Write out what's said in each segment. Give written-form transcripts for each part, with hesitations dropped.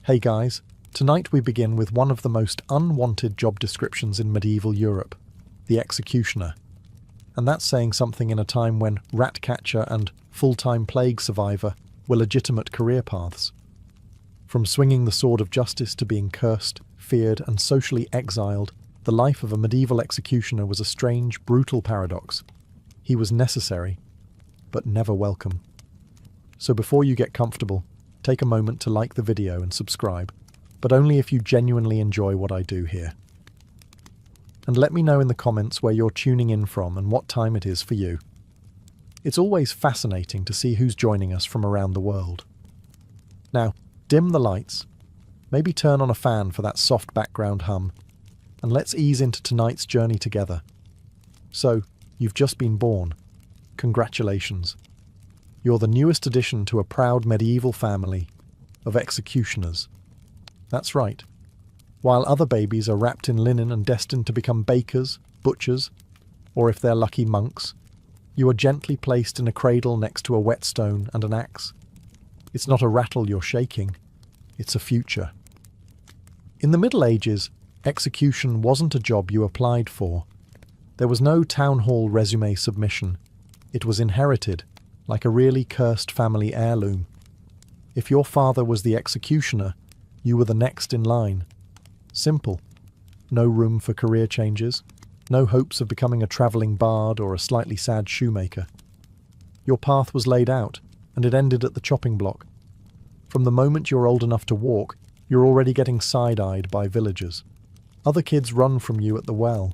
Hey guys, tonight we begin with one of the most unwanted job descriptions in medieval Europe, the executioner. And that's saying something in a time when rat catcher and full-time plague survivor were legitimate career paths. From swinging the sword of justice to being cursed, feared, and socially exiled, the life of a medieval executioner was a strange, brutal paradox. He was necessary, but never welcome. So before you get comfortable, take a moment to like the video and subscribe, but only if you genuinely enjoy what I do here. And let me know in the comments where you're tuning in from and what time it is for you. It's always fascinating to see who's joining us from around the world. Now, dim the lights, maybe turn on a fan for that soft background hum, and let's ease into tonight's journey together. So, you've just been born. Congratulations. You're the newest addition to a proud medieval family of executioners. That's right. While other babies are wrapped in linen and destined to become bakers, butchers, or if they're lucky, monks, you are gently placed in a cradle next to a whetstone and an axe. It's not a rattle you're shaking, it's a future. In the Middle Ages, execution wasn't a job you applied for. There was no town hall resume submission. It was inherited, like a really cursed family heirloom. If your father was the executioner, you were the next in line. Simple. No room for career changes. No hopes of becoming a travelling bard or a slightly sad shoemaker. Your path was laid out, and it ended at the chopping block. From the moment you're old enough to walk, you're already getting side-eyed by villagers. Other kids run from you at the well.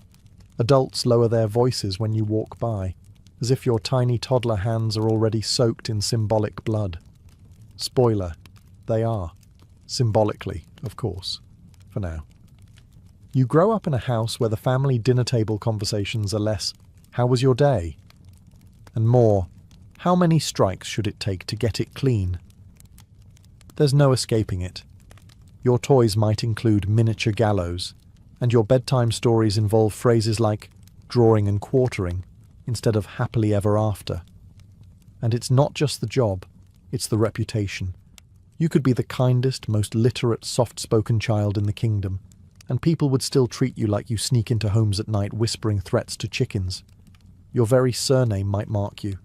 Adults lower their voices when you walk by, as if your tiny toddler hands are already soaked in symbolic blood. Spoiler, they are. Symbolically, of course, for now. You grow up in a house where the family dinner table conversations are less, "How was your day?" and more, "How many strikes should it take to get it clean?" There's no escaping it. Your toys might include miniature gallows, and your bedtime stories involve phrases like drawing and quartering instead of happily ever after. And it's not just the job, it's the reputation. You could be the kindest, most literate, soft-spoken child in the kingdom, and people would still treat you like you sneak into homes at night whispering threats to chickens. Your very surname might mark you.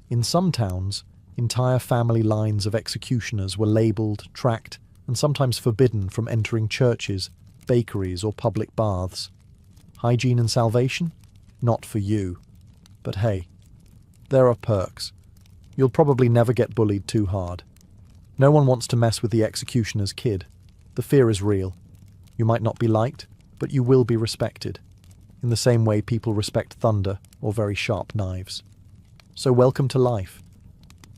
In some towns, entire family lines of executioners were labelled, tracked, and sometimes forbidden from entering churches, bakeries, or public baths. Hygiene and salvation? Not for you. But hey, there are perks. You'll probably never get bullied too hard. No one wants to mess with the executioner's kid. The fear is real. You might not be liked, but you will be respected, in the same way people respect thunder or very sharp knives. So welcome to life.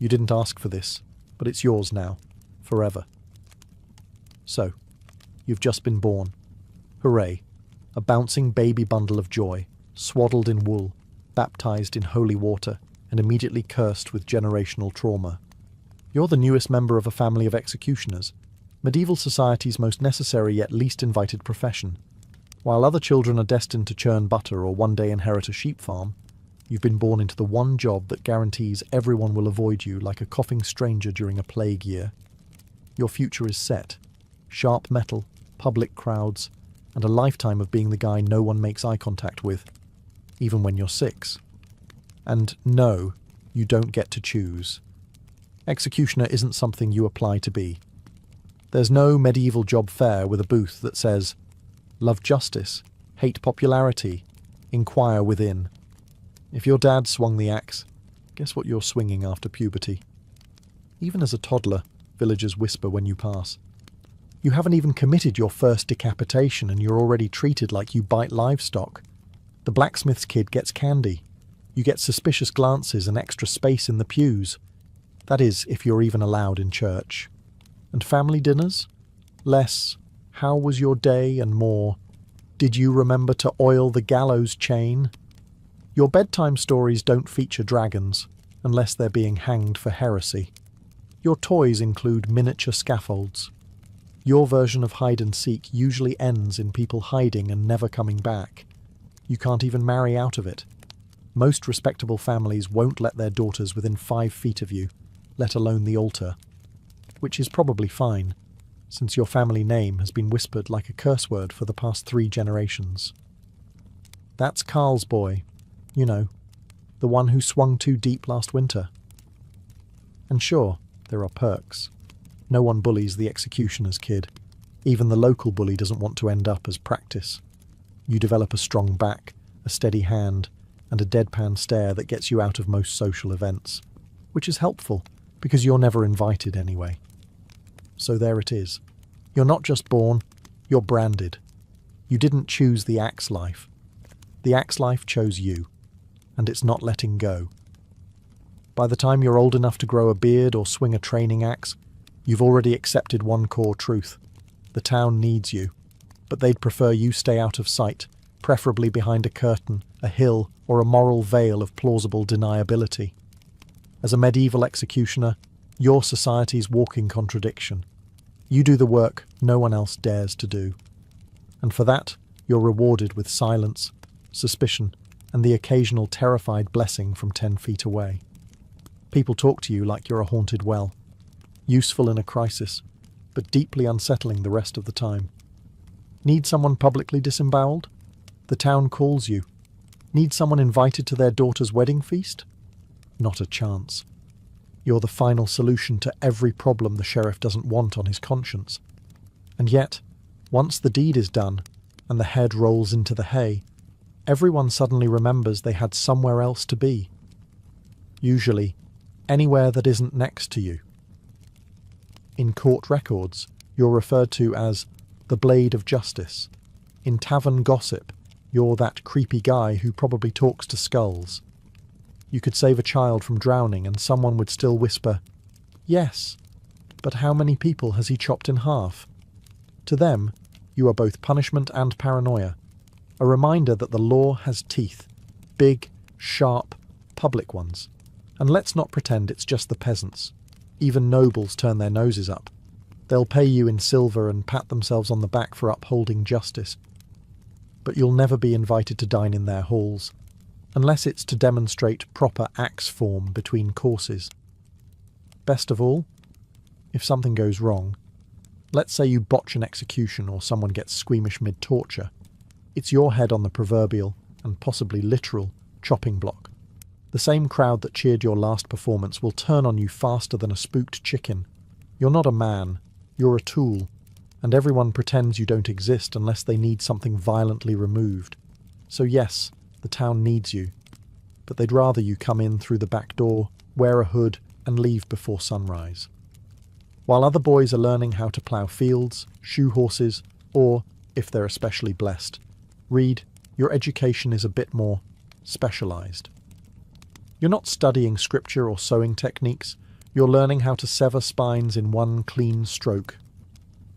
You didn't ask for this, but it's yours now, forever. So, you've just been born. Hooray, a bouncing baby bundle of joy, swaddled in wool, baptized in holy water, and immediately cursed with generational trauma. You're the newest member of a family of executioners, medieval society's most necessary yet least invited profession. While other children are destined to churn butter or one day inherit a sheep farm, you've been born into the one job that guarantees everyone will avoid you like a coughing stranger during a plague year. Your future is set. Sharp metal, public crowds, and a lifetime of being the guy no one makes eye contact with, even when you're 6. And no, you don't get to choose. Executioner isn't something you apply to be. There's no medieval job fair with a booth that says, "Love justice, hate popularity, inquire within." If your dad swung the axe, guess what you're swinging after puberty? Even as a toddler, villagers whisper when you pass. You haven't even committed your first decapitation and you're already treated like you bite livestock. The blacksmith's kid gets candy. You get suspicious glances and extra space in the pews. That is, if you're even allowed in church. And family dinners? Less, "How was your day?" and more, "Did you remember to oil the gallows chain?" Your bedtime stories don't feature dragons, unless they're being hanged for heresy. Your toys include miniature scaffolds. Your version of hide and seek usually ends in people hiding and never coming back. You can't even marry out of it. Most respectable families won't let their daughters within 5 feet of you, let alone the altar. Which is probably fine. since your family name has been whispered like a curse word for the past 3 generations. That's Carl's boy, you know, the one who swung too deep last winter. And sure, there are perks. No one bullies the executioner's kid. Even the local bully doesn't want to end up as practice. You develop a strong back, a steady hand, and a deadpan stare that gets you out of most social events, which is helpful because you're never invited anyway. So there it is. You're not just born, you're branded. You didn't choose the axe life. The axe life chose you, and it's not letting go. By the time you're old enough to grow a beard or swing a training axe, you've already accepted one core truth. The town needs you, but they'd prefer you stay out of sight, preferably behind a curtain, a hill, or a moral veil of plausible deniability. As a medieval executioner, you're society's walking contradiction. You do the work no one else dares to do. And for that, you're rewarded with silence, suspicion, and the occasional terrified blessing from 10 feet away. People talk to you like you're a haunted well, useful in a crisis, but deeply unsettling the rest of the time. Need someone publicly disemboweled? The town calls you. Need someone invited to their daughter's wedding feast? Not a chance. You're the final solution to every problem the sheriff doesn't want on his conscience. And yet, once the deed is done, and the head rolls into the hay, everyone suddenly remembers they had somewhere else to be. Usually, anywhere that isn't next to you. In court records, you're referred to as the Blade of Justice. In tavern gossip, you're that creepy guy who probably talks to skulls. You could save a child from drowning and someone would still whisper, "Yes, but how many people has he chopped in half?" To them, you are both punishment and paranoia, a reminder that the law has teeth, big, sharp, public ones. And let's not pretend it's just the peasants. Even nobles turn their noses up. They'll pay you in silver and pat themselves on the back for upholding justice. But you'll never be invited to dine in their halls, unless it's to demonstrate proper axe form between courses. Best of all, if something goes wrong, let's say you botch an execution or someone gets squeamish mid-torture, it's your head on the proverbial, and possibly literal, chopping block. The same crowd that cheered your last performance will turn on you faster than a spooked chicken. You're not a man, you're a tool, and everyone pretends you don't exist unless they need something violently removed. So yes, the town needs you, but they'd rather you come in through the back door, wear a hood, and leave before sunrise. While other boys are learning how to plough fields, shoe horses, or, if they're especially blessed, read, your education is a bit more specialised. You're not studying scripture or sewing techniques, you're learning how to sever spines in one clean stroke.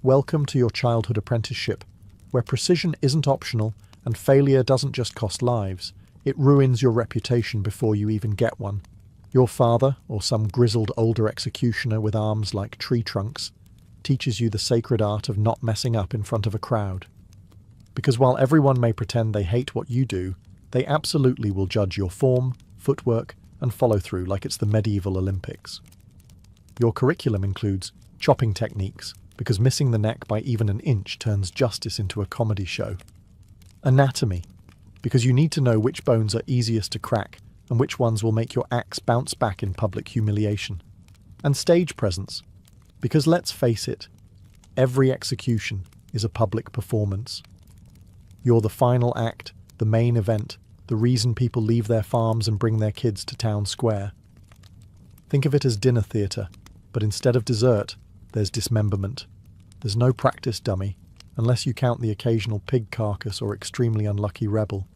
Welcome to your childhood apprenticeship, where precision isn't optional and failure doesn't just cost lives, it ruins your reputation before you even get one. Your father, or some grizzled older executioner with arms like tree trunks, teaches you the sacred art of not messing up in front of a crowd. Because while everyone may pretend they hate what you do, they absolutely will judge your form, footwork, and follow-through like it's the medieval Olympics. Your curriculum includes chopping techniques, because missing the neck by even an inch turns justice into a comedy show. Anatomy, because you need to know which bones are easiest to crack and which ones will make your axe bounce back in public humiliation. And stage presence, because let's face it, every execution is a public performance. You're the final act, the main event, the reason people leave their farms and bring their kids to town square. Think of it as dinner theatre, but instead of dessert, there's dismemberment. There's no practice dummy, unless you count the occasional pig carcass or extremely unlucky rebel.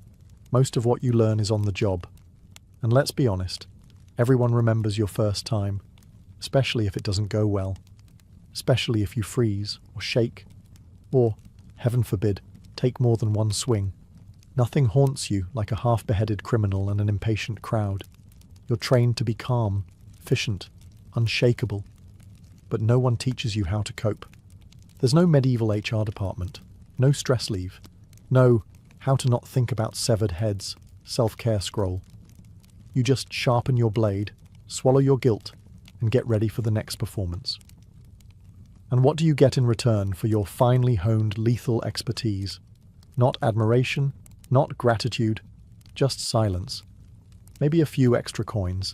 Most of what you learn is on the job. And let's be honest, everyone remembers your first time, especially if it doesn't go well, especially if you freeze or shake, or, heaven forbid, take more than one swing. Nothing haunts you like a half-beheaded criminal and an impatient crowd. You're trained to be calm, efficient, unshakable, but no one teaches you how to cope. There's no medieval HR department, no stress leave, no how to not think about severed heads, self-care scroll. You just sharpen your blade, swallow your guilt, and get ready for the next performance. And what do you get in return for your finely honed lethal expertise? Not admiration, not gratitude, just silence. Maybe a few extra coins.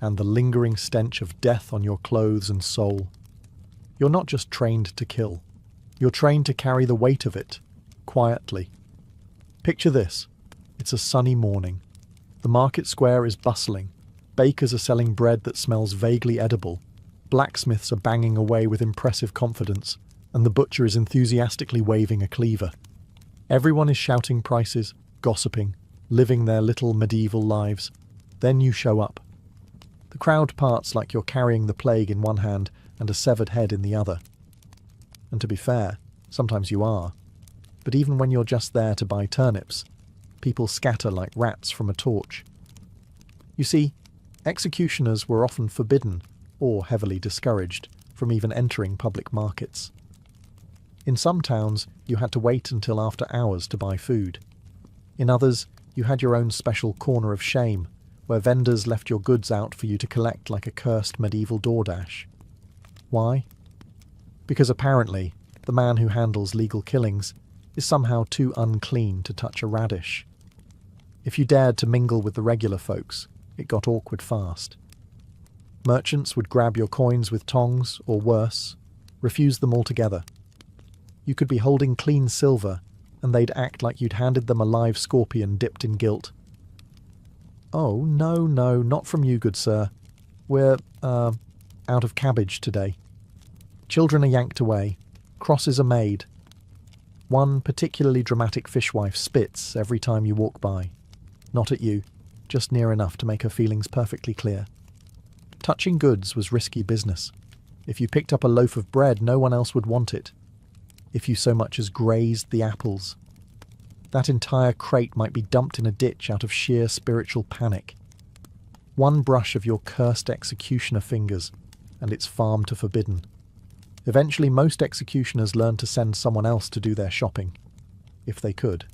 And the lingering stench of death on your clothes and soul. You're not just trained to kill. You're trained to carry the weight of it, quietly. Picture this. It's a sunny morning. The market square is bustling. Bakers are selling bread that smells vaguely edible. Blacksmiths are banging away with impressive confidence, and the butcher is enthusiastically waving a cleaver. Everyone is shouting prices, gossiping, living their little medieval lives. Then you show up. The crowd parts like you're carrying the plague in one hand and a severed head in the other. And to be fair, sometimes you are. But even when you're just there to buy turnips, people scatter like rats from a torch. You see, executioners were often forbidden or heavily discouraged from even entering public markets. In some towns, you had to wait until after hours to buy food. In others, you had your own special corner of shame, where vendors left your goods out for you to collect like a cursed medieval DoorDash. Why? Because apparently, the man who handles legal killings is somehow too unclean to touch a radish. If you dared to mingle with the regular folks, it got awkward fast. Merchants would grab your coins with tongs, or worse, refuse them altogether. You could be holding clean silver, and they'd act like you'd handed them a live scorpion dipped in guilt. "Oh, no, not from you, good sir. We're, out of cabbage today." Children are yanked away. Crosses are made. One particularly dramatic fishwife spits every time you walk by. Not at you, just near enough to make her feelings perfectly clear. Touching goods was risky business. If you picked up a loaf of bread, no one else would want it. If you so much as grazed the apples, that entire crate might be dumped in a ditch out of sheer spiritual panic. One brush of your cursed executioner fingers, and it's farm to forbidden. Eventually, most executioners learned to send someone else to do their shopping, if they could.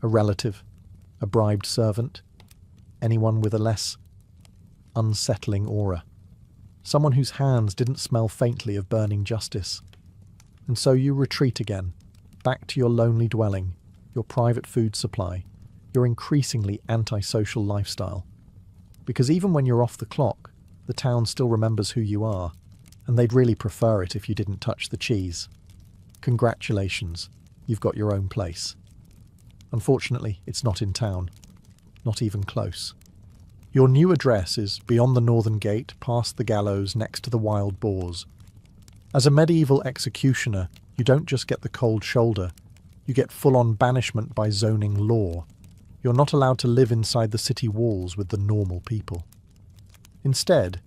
A relative, a bribed servant, anyone with a less unsettling aura. Someone whose hands didn't smell faintly of burning justice. And so you retreat again, back to your lonely dwelling, your private food supply, your increasingly antisocial lifestyle. Because even when you're off the clock, the town still remembers who you are, and they'd really prefer it if you didn't touch the cheese. Congratulations, you've got your own place. Unfortunately, it's not in town. Not even close. Your new address is beyond the northern gate, past the gallows, next to the wild boars. As a medieval executioner, you don't just get the cold shoulder, you get full-on banishment by zoning law. You're not allowed to live inside the city walls with the normal people. Instead,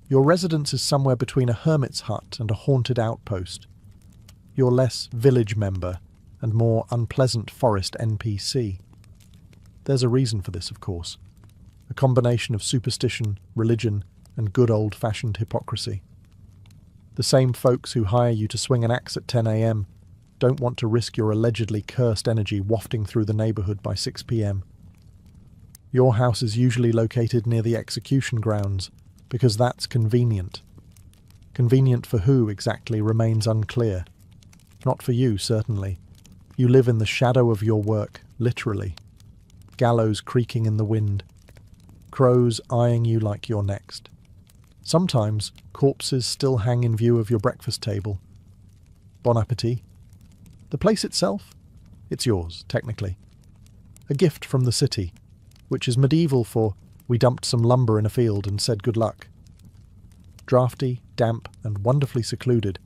your residence is somewhere between a hermit's hut and a haunted outpost. You're less village member and more unpleasant forest NPC. There's a reason for this, of course. A combination of superstition, religion, and good old-fashioned hypocrisy. The same folks who hire you to swing an axe at 10 a.m. don't want to risk your allegedly cursed energy wafting through the neighbourhood by 6 p.m. Your house is usually located near the execution grounds, because that's convenient. Convenient for who exactly remains unclear. Not for you, certainly. You live in the shadow of your work, literally. Gallows creaking in the wind. Crows eyeing you like you're next. Sometimes corpses still hang in view of your breakfast table. Bon appetit. The place itself? It's yours, technically. A gift from the city, which is medieval for we dumped some lumber in a field and said good luck. Drafty, damp, and wonderfully secluded,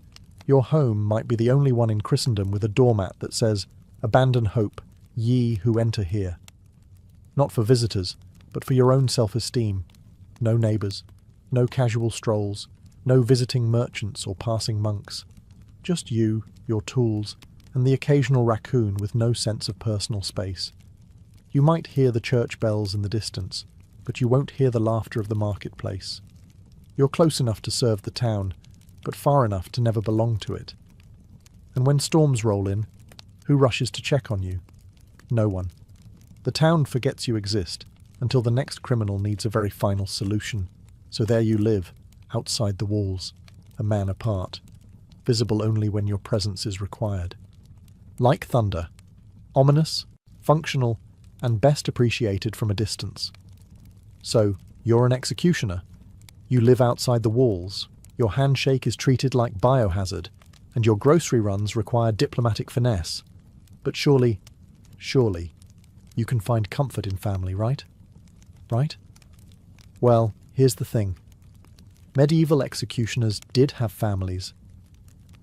your home might be the only one in Christendom with a doormat that says, "Abandon hope, ye who enter here." Not for visitors, but for your own self-esteem. No neighbours, no casual strolls, no visiting merchants or passing monks. Just you, your tools, and the occasional raccoon with no sense of personal space. You might hear the church bells in the distance, but you won't hear the laughter of the marketplace. You're close enough to serve the town, but far enough to never belong to it. And when storms roll in, who rushes to check on you? No one. The town forgets you exist, until the next criminal needs a very final solution. So there you live, outside the walls, a man apart. visible only when your presence is required. Like thunder, ominous, functional, and best appreciated from a distance. So, you're an executioner. You live outside the walls, your handshake is treated like biohazard, and your grocery runs require diplomatic finesse. But surely, you can find comfort in family, right? Right? Well, here's the thing. Medieval executioners did have families.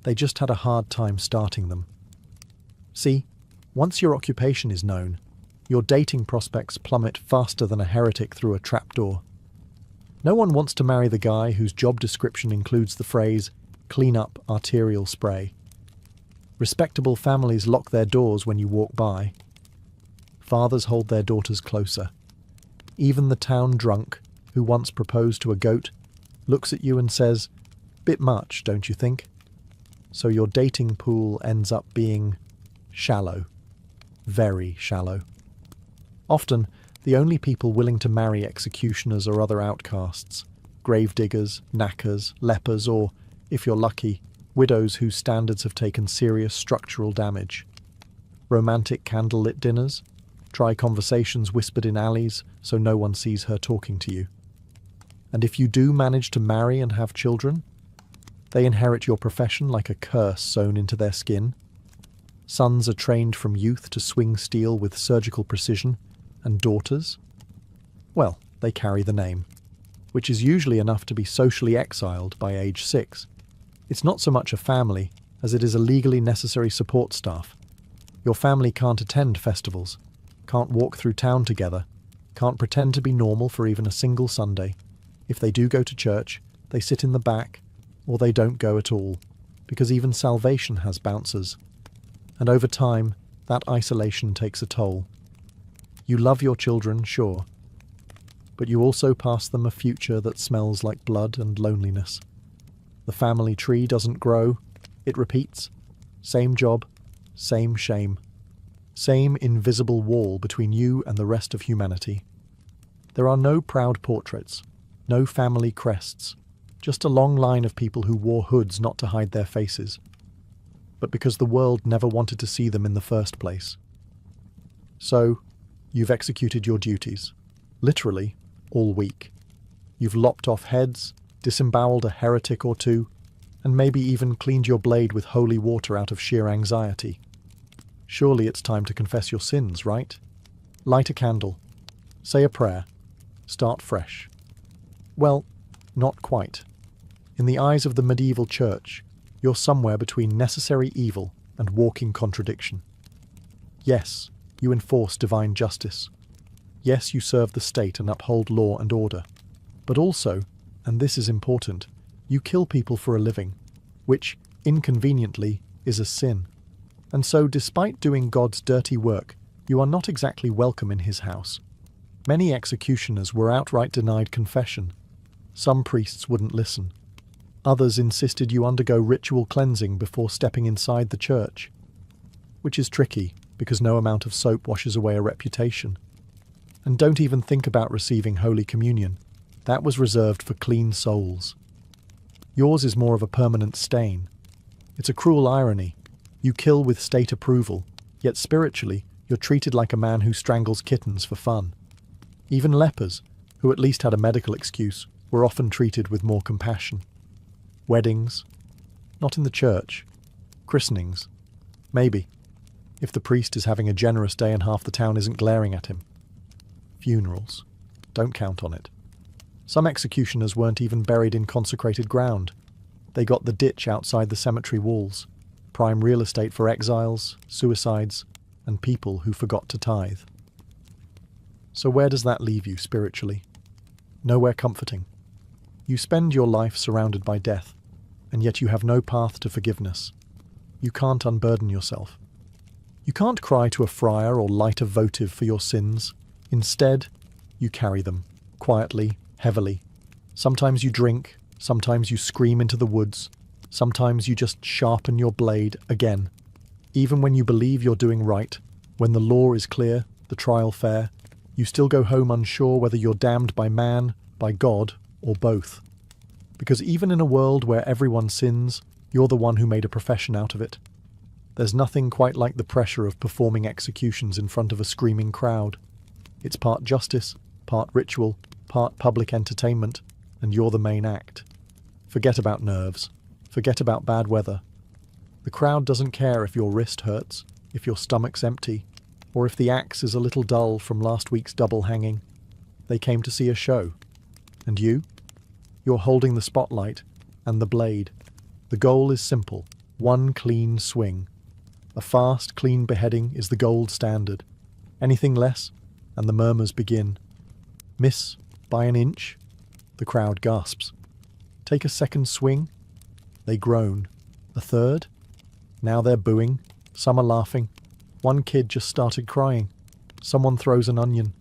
They just had a hard time starting them. See, once your occupation is known, your dating prospects plummet faster than a heretic through a trapdoor. No one wants to marry the guy whose job description includes the phrase, "clean up arterial spray." Respectable families lock their doors when you walk by. Fathers hold their daughters closer. Even the town drunk, who once proposed to a goat, looks at you and says, "Bit much, don't you think?" So your dating pool ends up being shallow. Very shallow. Often, the only people willing to marry executioners are other outcasts, gravediggers, knackers, lepers, or, if you're lucky, widows whose standards have taken serious structural damage. Romantic candlelit dinners? Try conversations whispered in alleys so no one sees her talking to you. And if you do manage to marry and have children, they inherit your profession like a curse sewn into their skin. Sons are trained from youth to swing steel with surgical precision, and daughters? Well, they carry the name, which is usually enough to be socially exiled by age 6. It's not so much a family as it is a legally necessary support staff. Your family can't attend festivals, can't walk through town together, can't pretend to be normal for even a single Sunday. If they do go to church, they sit in the back, or they don't go at all, because even salvation has bouncers. And over time, that isolation takes a toll. You love your children, sure, but you also pass them a future that smells like blood and loneliness. The family tree doesn't grow, it repeats. Same job, same shame. Same invisible wall between you and the rest of humanity. There are no proud portraits, no family crests, just a long line of people who wore hoods not to hide their faces, but because the world never wanted to see them in the first place. So, you've executed your duties, literally, all week. You've lopped off heads, disemboweled a heretic or two, and maybe even cleaned your blade with holy water out of sheer anxiety. Surely it's time to confess your sins, right? Light a candle. Say a prayer. Start fresh. Well, not quite. In the eyes of the medieval church, you're somewhere between necessary evil and walking contradiction. Yes, you enforce divine justice. Yes, you serve the state and uphold law and order. But also, and this is important, you kill people for a living, which, inconveniently, is a sin. And so, despite doing God's dirty work, you are not exactly welcome in his house. Many executioners were outright denied confession. Some priests wouldn't listen. Others insisted you undergo ritual cleansing before stepping inside the church. Which is tricky, because no amount of soap washes away a reputation. And don't even think about receiving Holy Communion. That was reserved for clean souls. Yours is more of a permanent stain. It's a cruel irony. You kill with state approval, yet spiritually, you're treated like a man who strangles kittens for fun. Even lepers, who at least had a medical excuse, were often treated with more compassion. Weddings? Not in the church. Christenings? Maybe, if the priest is having a generous day and half the town isn't glaring at him. Funerals? Don't count on it. Some executioners weren't even buried in consecrated ground. They got the ditch outside the cemetery walls. Prime real estate for exiles, suicides, and people who forgot to tithe. So where does that leave you spiritually? Nowhere comforting. You spend your life surrounded by death, and yet you have no path to forgiveness. You can't unburden yourself. You can't cry to a friar or light a votive for your sins. Instead, you carry them, quietly, heavily. Sometimes you drink, sometimes you scream into the woods, sometimes you just sharpen your blade again. Even when you believe you're doing right, when the law is clear, the trial fair, you still go home unsure whether you're damned by man, by God, or both. Because even in a world where everyone sins, You're the one who made a profession out of it. There's nothing quite like the pressure of performing executions in front of a screaming crowd. It's part justice, part ritual, part public entertainment, and you're the main act. Forget about nerves. Forget about bad weather. The crowd doesn't care if your wrist hurts, if your stomach's empty, or if the axe is a little dull from last week's double hanging. They came to see a show. And you? You're holding the spotlight and the blade. The goal is simple. One clean swing. A fast, clean beheading is the gold standard. Anything less, and the murmurs begin. Miss by an inch? The crowd gasps. Take a second swing? They groan. A third? Now they're booing. Some are laughing. One kid just started crying. Someone throws an onion.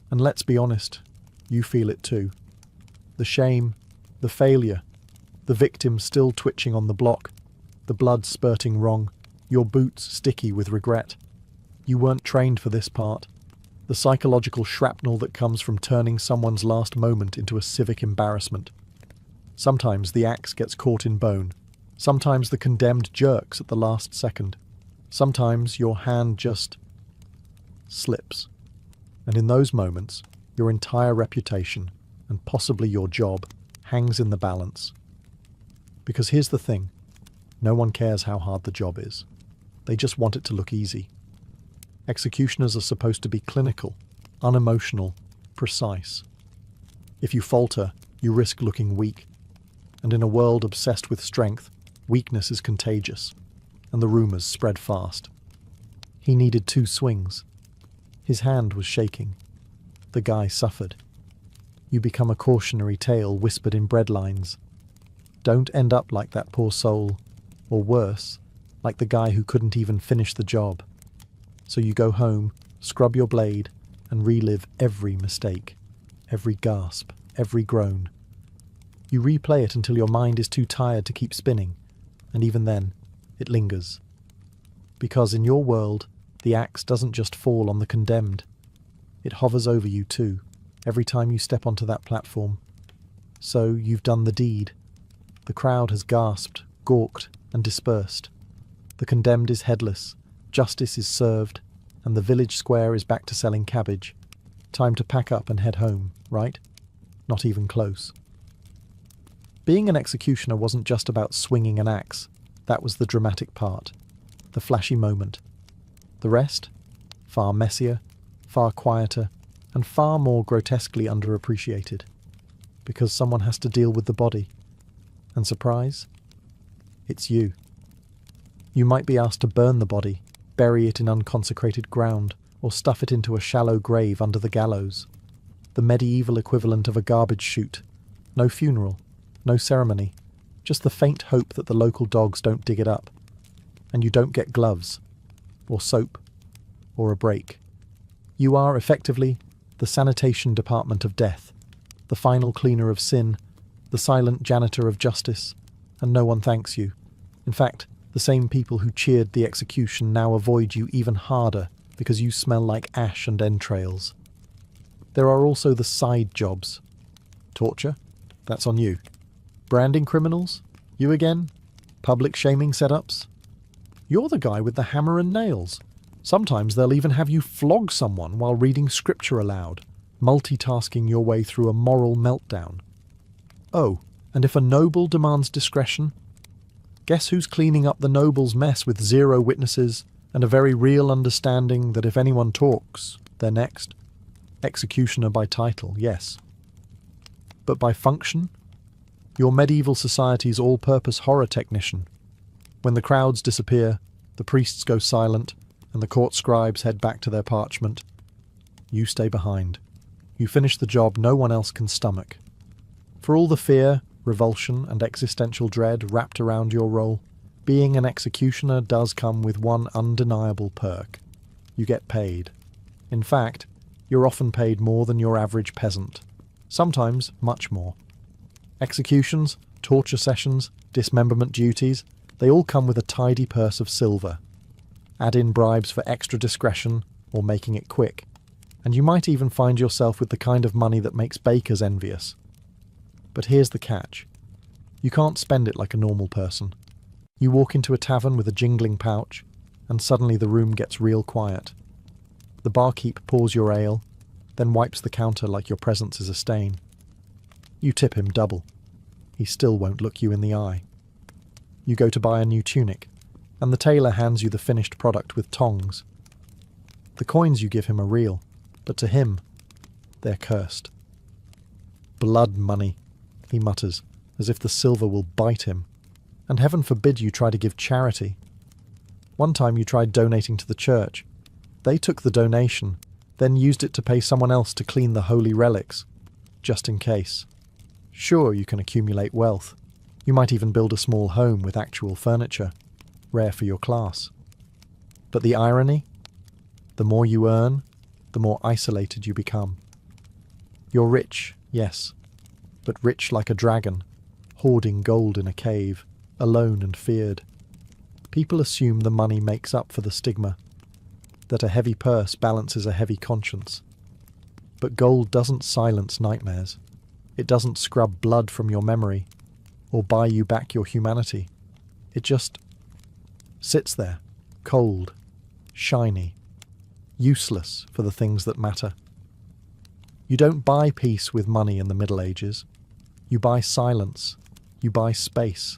And let's be honest, you feel it too. The shame, the failure, the victim still twitching on the block, the blood spurting wrong, your boots sticky with regret. You weren't trained for this part. The psychological shrapnel that comes from turning someone's last moment into a civic embarrassment. Sometimes the axe gets caught in bone. Sometimes the condemned jerks at the last second. Sometimes your hand just slips. And in those moments, your entire reputation, and possibly your job, hangs in the balance. Because here's the thing, no one cares how hard the job is. They just want it to look easy. Executioners are supposed to be clinical, unemotional, precise. If you falter, you risk looking weak. And in a world obsessed with strength, weakness is contagious, and the rumours spread fast. He needed 2 swings. His hand was shaking. The guy suffered. You become a cautionary tale whispered in breadlines. Don't end up like that poor soul, or worse, like the guy who couldn't even finish the job. So you go home, scrub your blade, and relive every mistake, every gasp, every groan. You replay it until your mind is too tired to keep spinning, and even then, it lingers. Because in your world, the axe doesn't just fall on the condemned. It hovers over you too, every time you step onto that platform. So you've done the deed. The crowd has gasped, gawked, and dispersed. The condemned is headless, justice is served, and the village square is back to selling cabbage. Time to pack up and head home, right? Not even close. Being an executioner wasn't just about swinging an axe. That was the dramatic part, the flashy moment. The rest? Far messier, far quieter, and far more grotesquely underappreciated. Because someone has to deal with the body. And surprise? It's you. You might be asked to burn the body, bury it in unconsecrated ground, or stuff it into a shallow grave under the gallows. The medieval equivalent of a garbage chute. No funeral, no ceremony, just the faint hope that the local dogs don't dig it up. And you don't get gloves, or soap, or a break. You are, effectively, the sanitation department of death, the final cleaner of sin, the silent janitor of justice, and no one thanks you. In fact, the same people who cheered the execution now avoid you even harder because you smell like ash and entrails. There are also the side jobs. Torture? That's on you. Branding criminals? You again? Public shaming setups? You're the guy with the hammer and nails. Sometimes they'll even have you flog someone while reading scripture aloud, multitasking your way through a moral meltdown. Oh, and if a noble demands discretion, guess who's cleaning up the noble's mess with 0 witnesses and a very real understanding that if anyone talks, they're next? Executioner by title, yes. But by function? Your medieval society's all-purpose horror technician. When the crowds disappear, the priests go silent, and the court scribes head back to their parchment. You stay behind. You finish the job no one else can stomach. For all the fear, revulsion, and existential dread wrapped around your role, being an executioner does come with one undeniable perk. You get paid. In fact, you're often paid more than your average peasant. Sometimes much more. Executions, torture sessions, dismemberment duties, they all come with a tidy purse of silver. Add in bribes for extra discretion or making it quick, and you might even find yourself with the kind of money that makes bakers envious. But here's the catch. You can't spend it like a normal person. You walk into a tavern with a jingling pouch, and suddenly the room gets real quiet. The barkeep pours your ale, then wipes the counter like your presence is a stain. You tip him double. He still won't look you in the eye. You go to buy a new tunic, and the tailor hands you the finished product with tongs. The coins you give him are real, but to him, they're cursed. Blood money, he mutters, as if the silver will bite him. And heaven forbid you try to give charity. One time you tried donating to the church. They took the donation, then used it to pay someone else to clean the holy relics, just in case. Sure, you can accumulate wealth. You might even build a small home with actual furniture, rare for your class. But the irony? The more you earn, the more isolated you become. You're rich, yes, but rich like a dragon, hoarding gold in a cave, alone and feared. People assume the money makes up for the stigma, that a heavy purse balances a heavy conscience. But gold doesn't silence nightmares. It doesn't scrub blood from your memory, or buy you back your humanity. It just sits there, cold, shiny, useless for the things that matter. You don't buy peace with money in the Middle Ages. You buy silence. You buy space.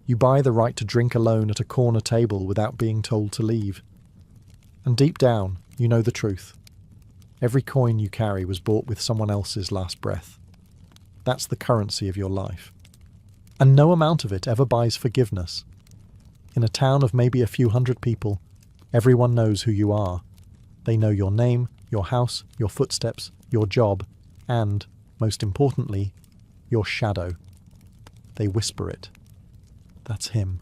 You buy the right to drink alone at a corner table without being told to leave. And deep down, you know the truth. Every coin you carry was bought with someone else's last breath. That's the currency of your life. And no amount of it ever buys forgiveness. In a town of maybe a few hundred people, everyone knows who you are. They know your name, your house, your footsteps, your job, and, most importantly, your shadow. They whisper it. That's him.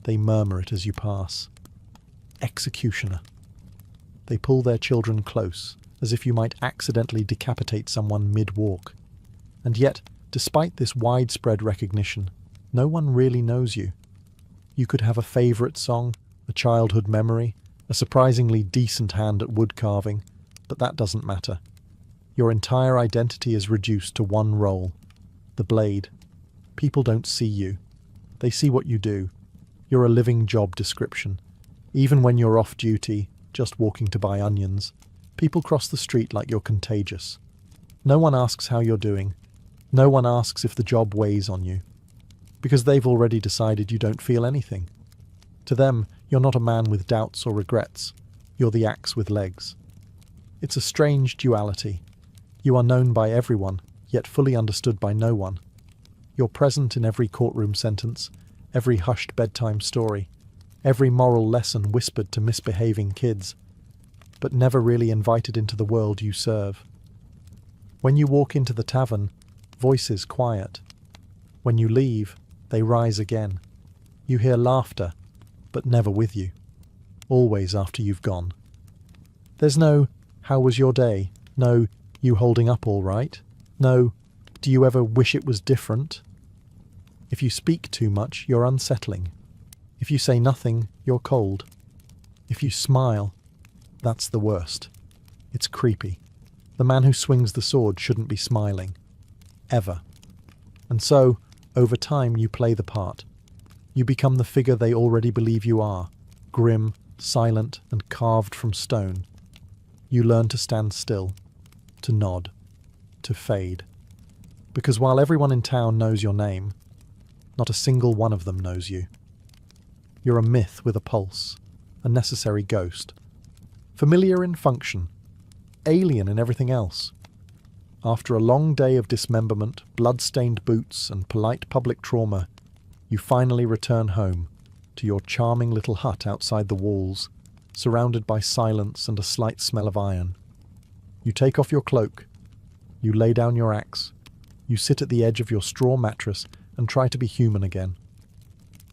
They murmur it as you pass. Executioner. They pull their children close, as if you might accidentally decapitate someone mid-walk. And yet, despite this widespread recognition, no one really knows you. You could have a favourite song, a childhood memory, a surprisingly decent hand at wood carving, but that doesn't matter. Your entire identity is reduced to one role, the blade. People don't see you. They see what you do. You're a living job description. Even when you're off duty, just walking to buy onions, people cross the street like you're contagious. No one asks how you're doing. No one asks if the job weighs on you. Because they've already decided you don't feel anything. To them, you're not a man with doubts or regrets. You're the axe with legs. It's a strange duality. You are known by everyone, yet fully understood by no one. You're present in every courtroom sentence, every hushed bedtime story, every moral lesson whispered to misbehaving kids, but never really invited into the world you serve. When you walk into the tavern, voices quiet. When you leave, they rise again. You hear laughter, but never with you. Always after you've gone. There's no, "How was your day?" No, "You holding up all right?" No, "Do you ever wish it was different?" If you speak too much, you're unsettling. If you say nothing, you're cold. If you smile, that's the worst. It's creepy. The man who swings the sword shouldn't be smiling. Ever. And so, over time, you play the part. You become the figure they already believe you are, grim, silent, and carved from stone. You learn to stand still, to nod, to fade. Because while everyone in town knows your name, not a single one of them knows you. You're a myth with a pulse, a necessary ghost. Familiar in function, alien in everything else. After a long day of dismemberment, blood-stained boots, and polite public trauma, you finally return home, to your charming little hut outside the walls, surrounded by silence and a slight smell of iron. You take off your cloak. You lay down your axe. You sit at the edge of your straw mattress and try to be human again.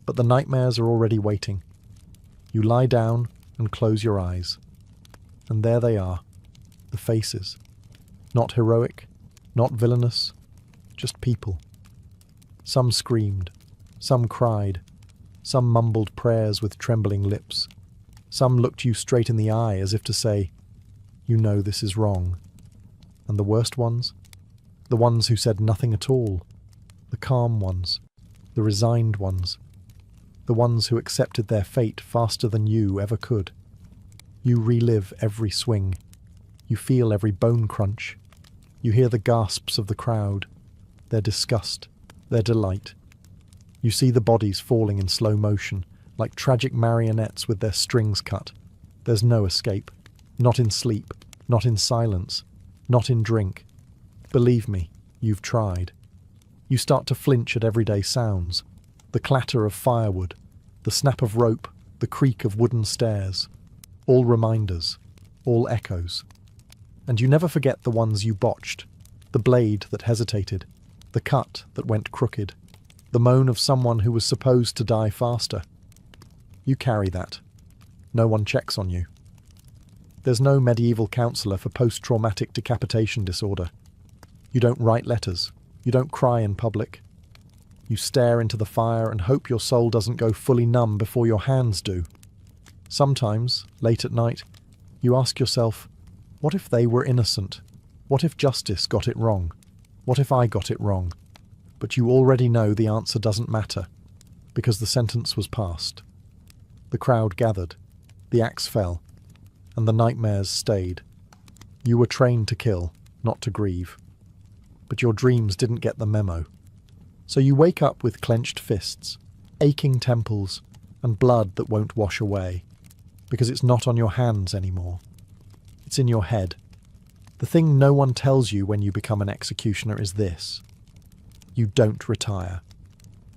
But the nightmares are already waiting. You lie down and close your eyes. And there they are, the faces. Not heroic, not villainous, just people. Some screamed, some cried, some mumbled prayers with trembling lips. Some looked you straight in the eye as if to say, "You know this is wrong." And the worst ones? The ones who said nothing at all. The calm ones. The resigned ones. the ones who accepted their fate faster than you ever could. You relive every swing. You feel every bone crunch. You hear the gasps of the crowd, their disgust, their delight. You see the bodies falling in slow motion, like tragic marionettes with their strings cut. There's no escape. Not in sleep, not in silence, not in drink. Believe me, you've tried. You start to flinch at everyday sounds. The clatter of firewood, the snap of rope, the creak of wooden stairs. All reminders, all echoes. And you never forget the ones you botched, the blade that hesitated, the cut that went crooked, the moan of someone who was supposed to die faster. You carry that. No one checks on you. There's no medieval counsellor for post-traumatic decapitation disorder. You don't write letters. You don't cry in public. You stare into the fire and hope your soul doesn't go fully numb before your hands do. Sometimes, late at night, you ask yourself, what if they were innocent? What if justice got it wrong? What if I got it wrong? But you already know the answer doesn't matter, because the sentence was passed. The crowd gathered, the axe fell, and the nightmares stayed. You were trained to kill, not to grieve. But your dreams didn't get the memo. So you wake up with clenched fists, aching temples, and blood that won't wash away, because it's not on your hands anymore. It's in your head. The thing no one tells you when you become an executioner is this: you don't retire.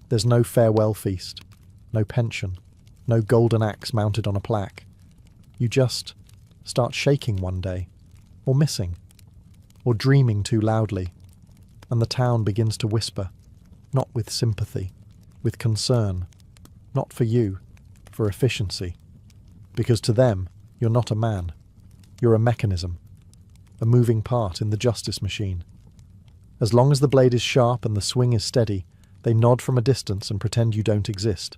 There's no farewell feast, no pension, no golden axe mounted on a plaque. You just start shaking one day, or missing, or dreaming too loudly, and the town begins to whisper, not with sympathy, with concern, not for you, for efficiency, because to them, you're not a man, you're a mechanism, a moving part in the justice machine. As long as the blade is sharp and the swing is steady, they nod from a distance and pretend you don't exist.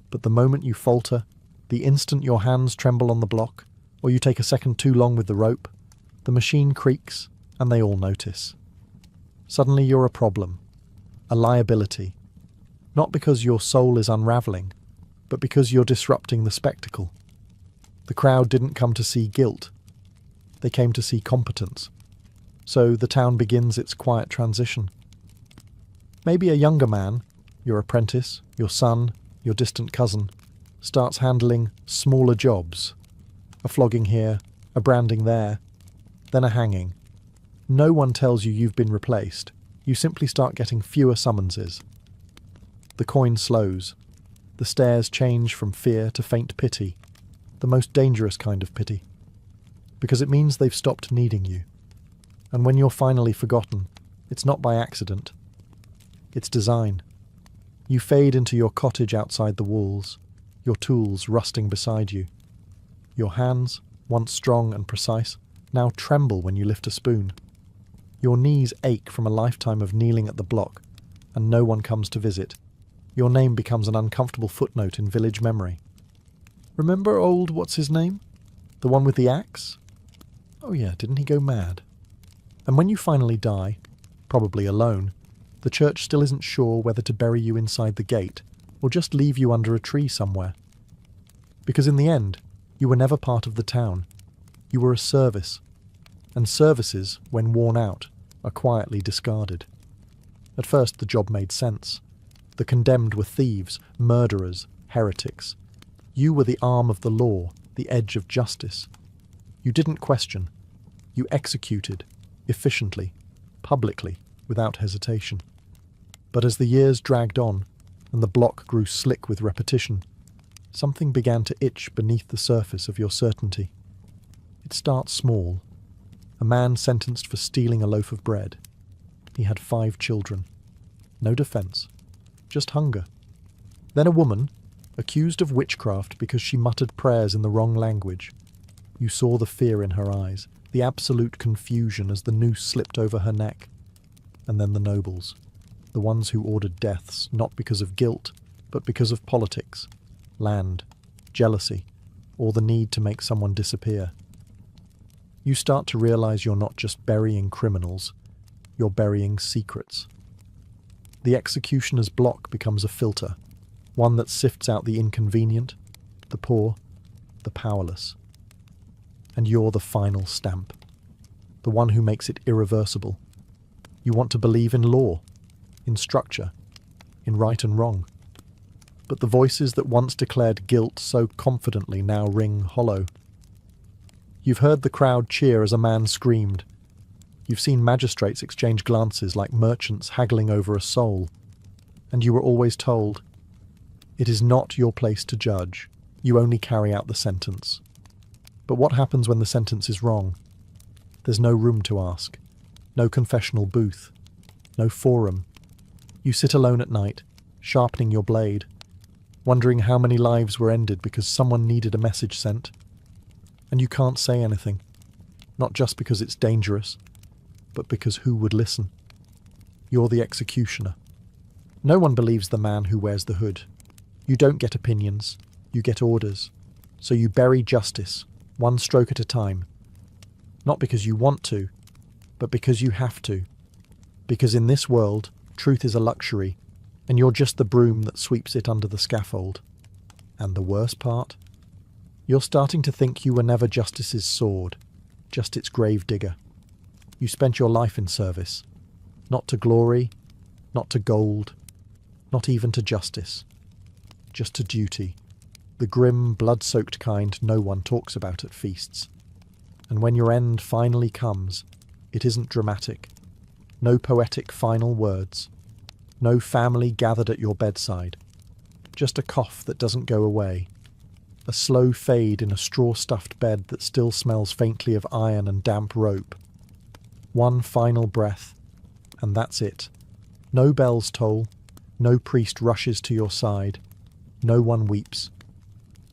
But the moment you falter, the instant your hands tremble on the block, or you take a second too long with the rope, the machine creaks and they all notice. Suddenly you're a problem, a liability, not because your soul is unravelling, but because you're disrupting the spectacle. The crowd didn't come to see guilt, they came to see competence. So the town begins its quiet transition. Maybe a younger man, your apprentice, your son, your distant cousin, starts handling smaller jobs. A flogging here, a branding there, then a hanging. No one tells you you've been replaced. You simply start getting fewer summonses. The coin slows. The stares change from fear to faint pity, the most dangerous kind of pity, because it means they've stopped needing you. And when you're finally forgotten, it's not by accident. It's design. You fade into your cottage outside the walls, your tools rusting beside you. Your hands, once strong and precise, now tremble when you lift a spoon. Your knees ache from a lifetime of kneeling at the block, and no one comes to visit. Your name becomes an uncomfortable footnote in village memory. Remember old what's-his-name? The one with the axe? Oh yeah, didn't he go mad? And when you finally die, probably alone, the church still isn't sure whether to bury you inside the gate or just leave you under a tree somewhere. Because in the end, you were never part of the town. You were a service. And services, when worn out, are quietly discarded. At first the job made sense. The condemned were thieves, murderers, heretics. You were the arm of the law, the edge of justice. You didn't question. You executed, efficiently, publicly, without hesitation. But as the years dragged on, and the block grew slick with repetition, something began to itch beneath the surface of your certainty. It starts small. A man sentenced for stealing a loaf of bread. He had 5 children. No defence, just hunger. Then a woman, accused of witchcraft because she muttered prayers in the wrong language. You saw the fear in her eyes, the absolute confusion as the noose slipped over her neck. And then the nobles, the ones who ordered deaths not because of guilt, but because of politics, land, jealousy, or the need to make someone disappear. You start to realize you're not just burying criminals, you're burying secrets. The executioner's block becomes a filter, one that sifts out the inconvenient, the poor, the powerless. And you're the final stamp, the one who makes it irreversible. You want to believe in law, in structure, in right and wrong. But the voices that once declared guilt so confidently now ring hollow. You've heard the crowd cheer as a man screamed. You've seen magistrates exchange glances like merchants haggling over a soul. And you were always told, it is not your place to judge, you only carry out the sentence. But what happens when the sentence is wrong? There's no room to ask, no confessional booth, no forum. You sit alone at night, sharpening your blade, wondering how many lives were ended because someone needed a message sent. And you can't say anything, not just because it's dangerous, but because who would listen? You're the executioner. No one believes the man who wears the hood. You don't get opinions, you get orders. So you bury justice, one stroke at a time. Not because you want to, but because you have to. Because in this world, truth is a luxury, and you're just the broom that sweeps it under the scaffold. And the worst part? You're starting to think you were never justice's sword, just its grave digger. You spent your life in service, not to glory, not to gold, not even to justice, just to duty, the grim, blood-soaked kind no one talks about at feasts. And when your end finally comes, it isn't dramatic, no poetic final words, no family gathered at your bedside, just a cough that doesn't go away, a slow fade in a straw-stuffed bed that still smells faintly of iron and damp rope. One final breath, and that's it. No bells toll, no priest rushes to your side, no one weeps.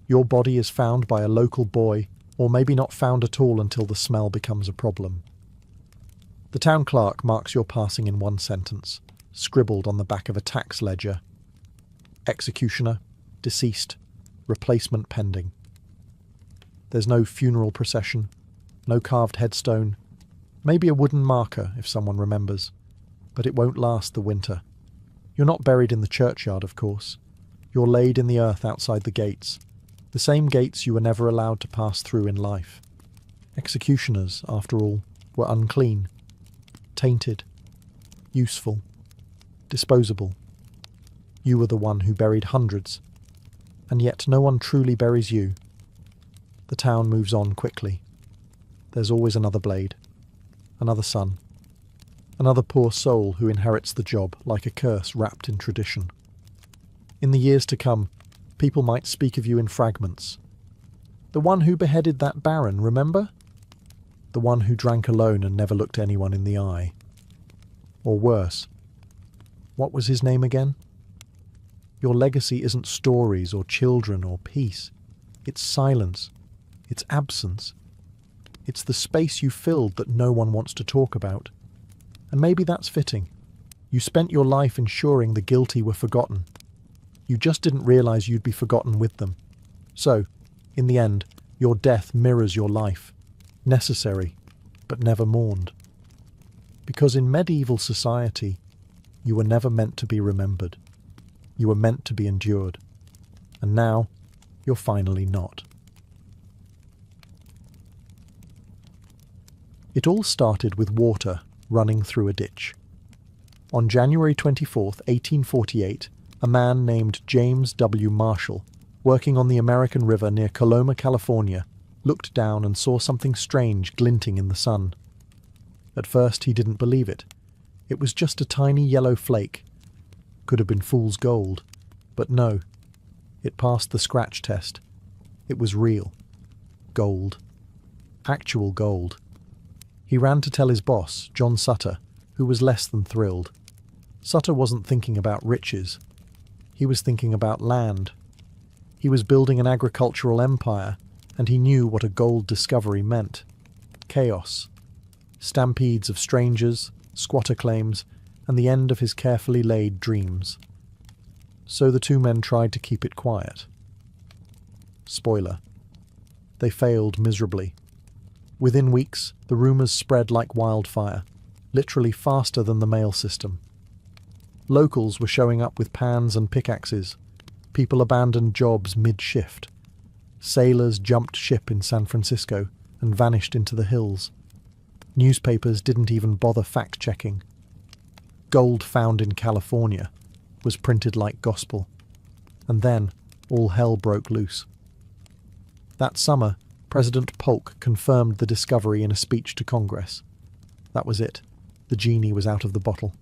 Your body is found by a local boy, or maybe not found at all until the smell becomes a problem. The town clerk marks your passing in one sentence, scribbled on the back of a tax ledger. Executioner, deceased, replacement pending. There's no funeral procession, no carved headstone, maybe a wooden marker if someone remembers, but it won't last the winter. You're not buried in the churchyard, of course. You're laid in the earth outside the gates, the same gates you were never allowed to pass through in life. Executioners, after all, were unclean, tainted, useful, disposable. You were the one who buried hundreds, and yet no one truly buries you. The town moves on quickly. There's always another blade, another son, another poor soul who inherits the job like a curse wrapped in tradition. In the years to come, people might speak of you in fragments. The one who beheaded that baron, remember? The one who drank alone and never looked anyone in the eye. Or worse, what was his name again? Your legacy isn't stories or children or peace. It's silence. It's absence. It's the space you filled that no one wants to talk about. And maybe that's fitting. You spent your life ensuring the guilty were forgotten. You just didn't realize you'd be forgotten with them. So, in the end, your death mirrors your life. Necessary, but never mourned. Because in medieval society, you were never meant to be remembered. You were meant to be endured. And now, you're finally not. It all started with water running through a ditch. On January 24th, 1848, a man named James W. Marshall, working on the American River near Coloma, California, looked down and saw something strange glinting in the sun. At first he didn't believe it. It was just a tiny yellow flake. Could have been fool's gold. But no. It passed the scratch test. It was real. Gold. Actual gold. He ran to tell his boss, John Sutter, who was less than thrilled. Sutter wasn't thinking about riches. He was thinking about land. He was building an agricultural empire, and he knew what a gold discovery meant. Chaos. Stampedes of strangers, squatter claims, and the end of his carefully laid dreams. So the two men tried to keep it quiet. Spoiler. They failed miserably. Within weeks, the rumours spread like wildfire, literally faster than the mail system. Locals were showing up with pans and pickaxes. People abandoned jobs mid-shift. Sailors jumped ship in San Francisco and vanished into the hills. Newspapers didn't even bother fact-checking. Gold found in California was printed like gospel. And then all hell broke loose. That summer, President Polk confirmed the discovery in a speech to Congress. That was it. The genie was out of the bottle.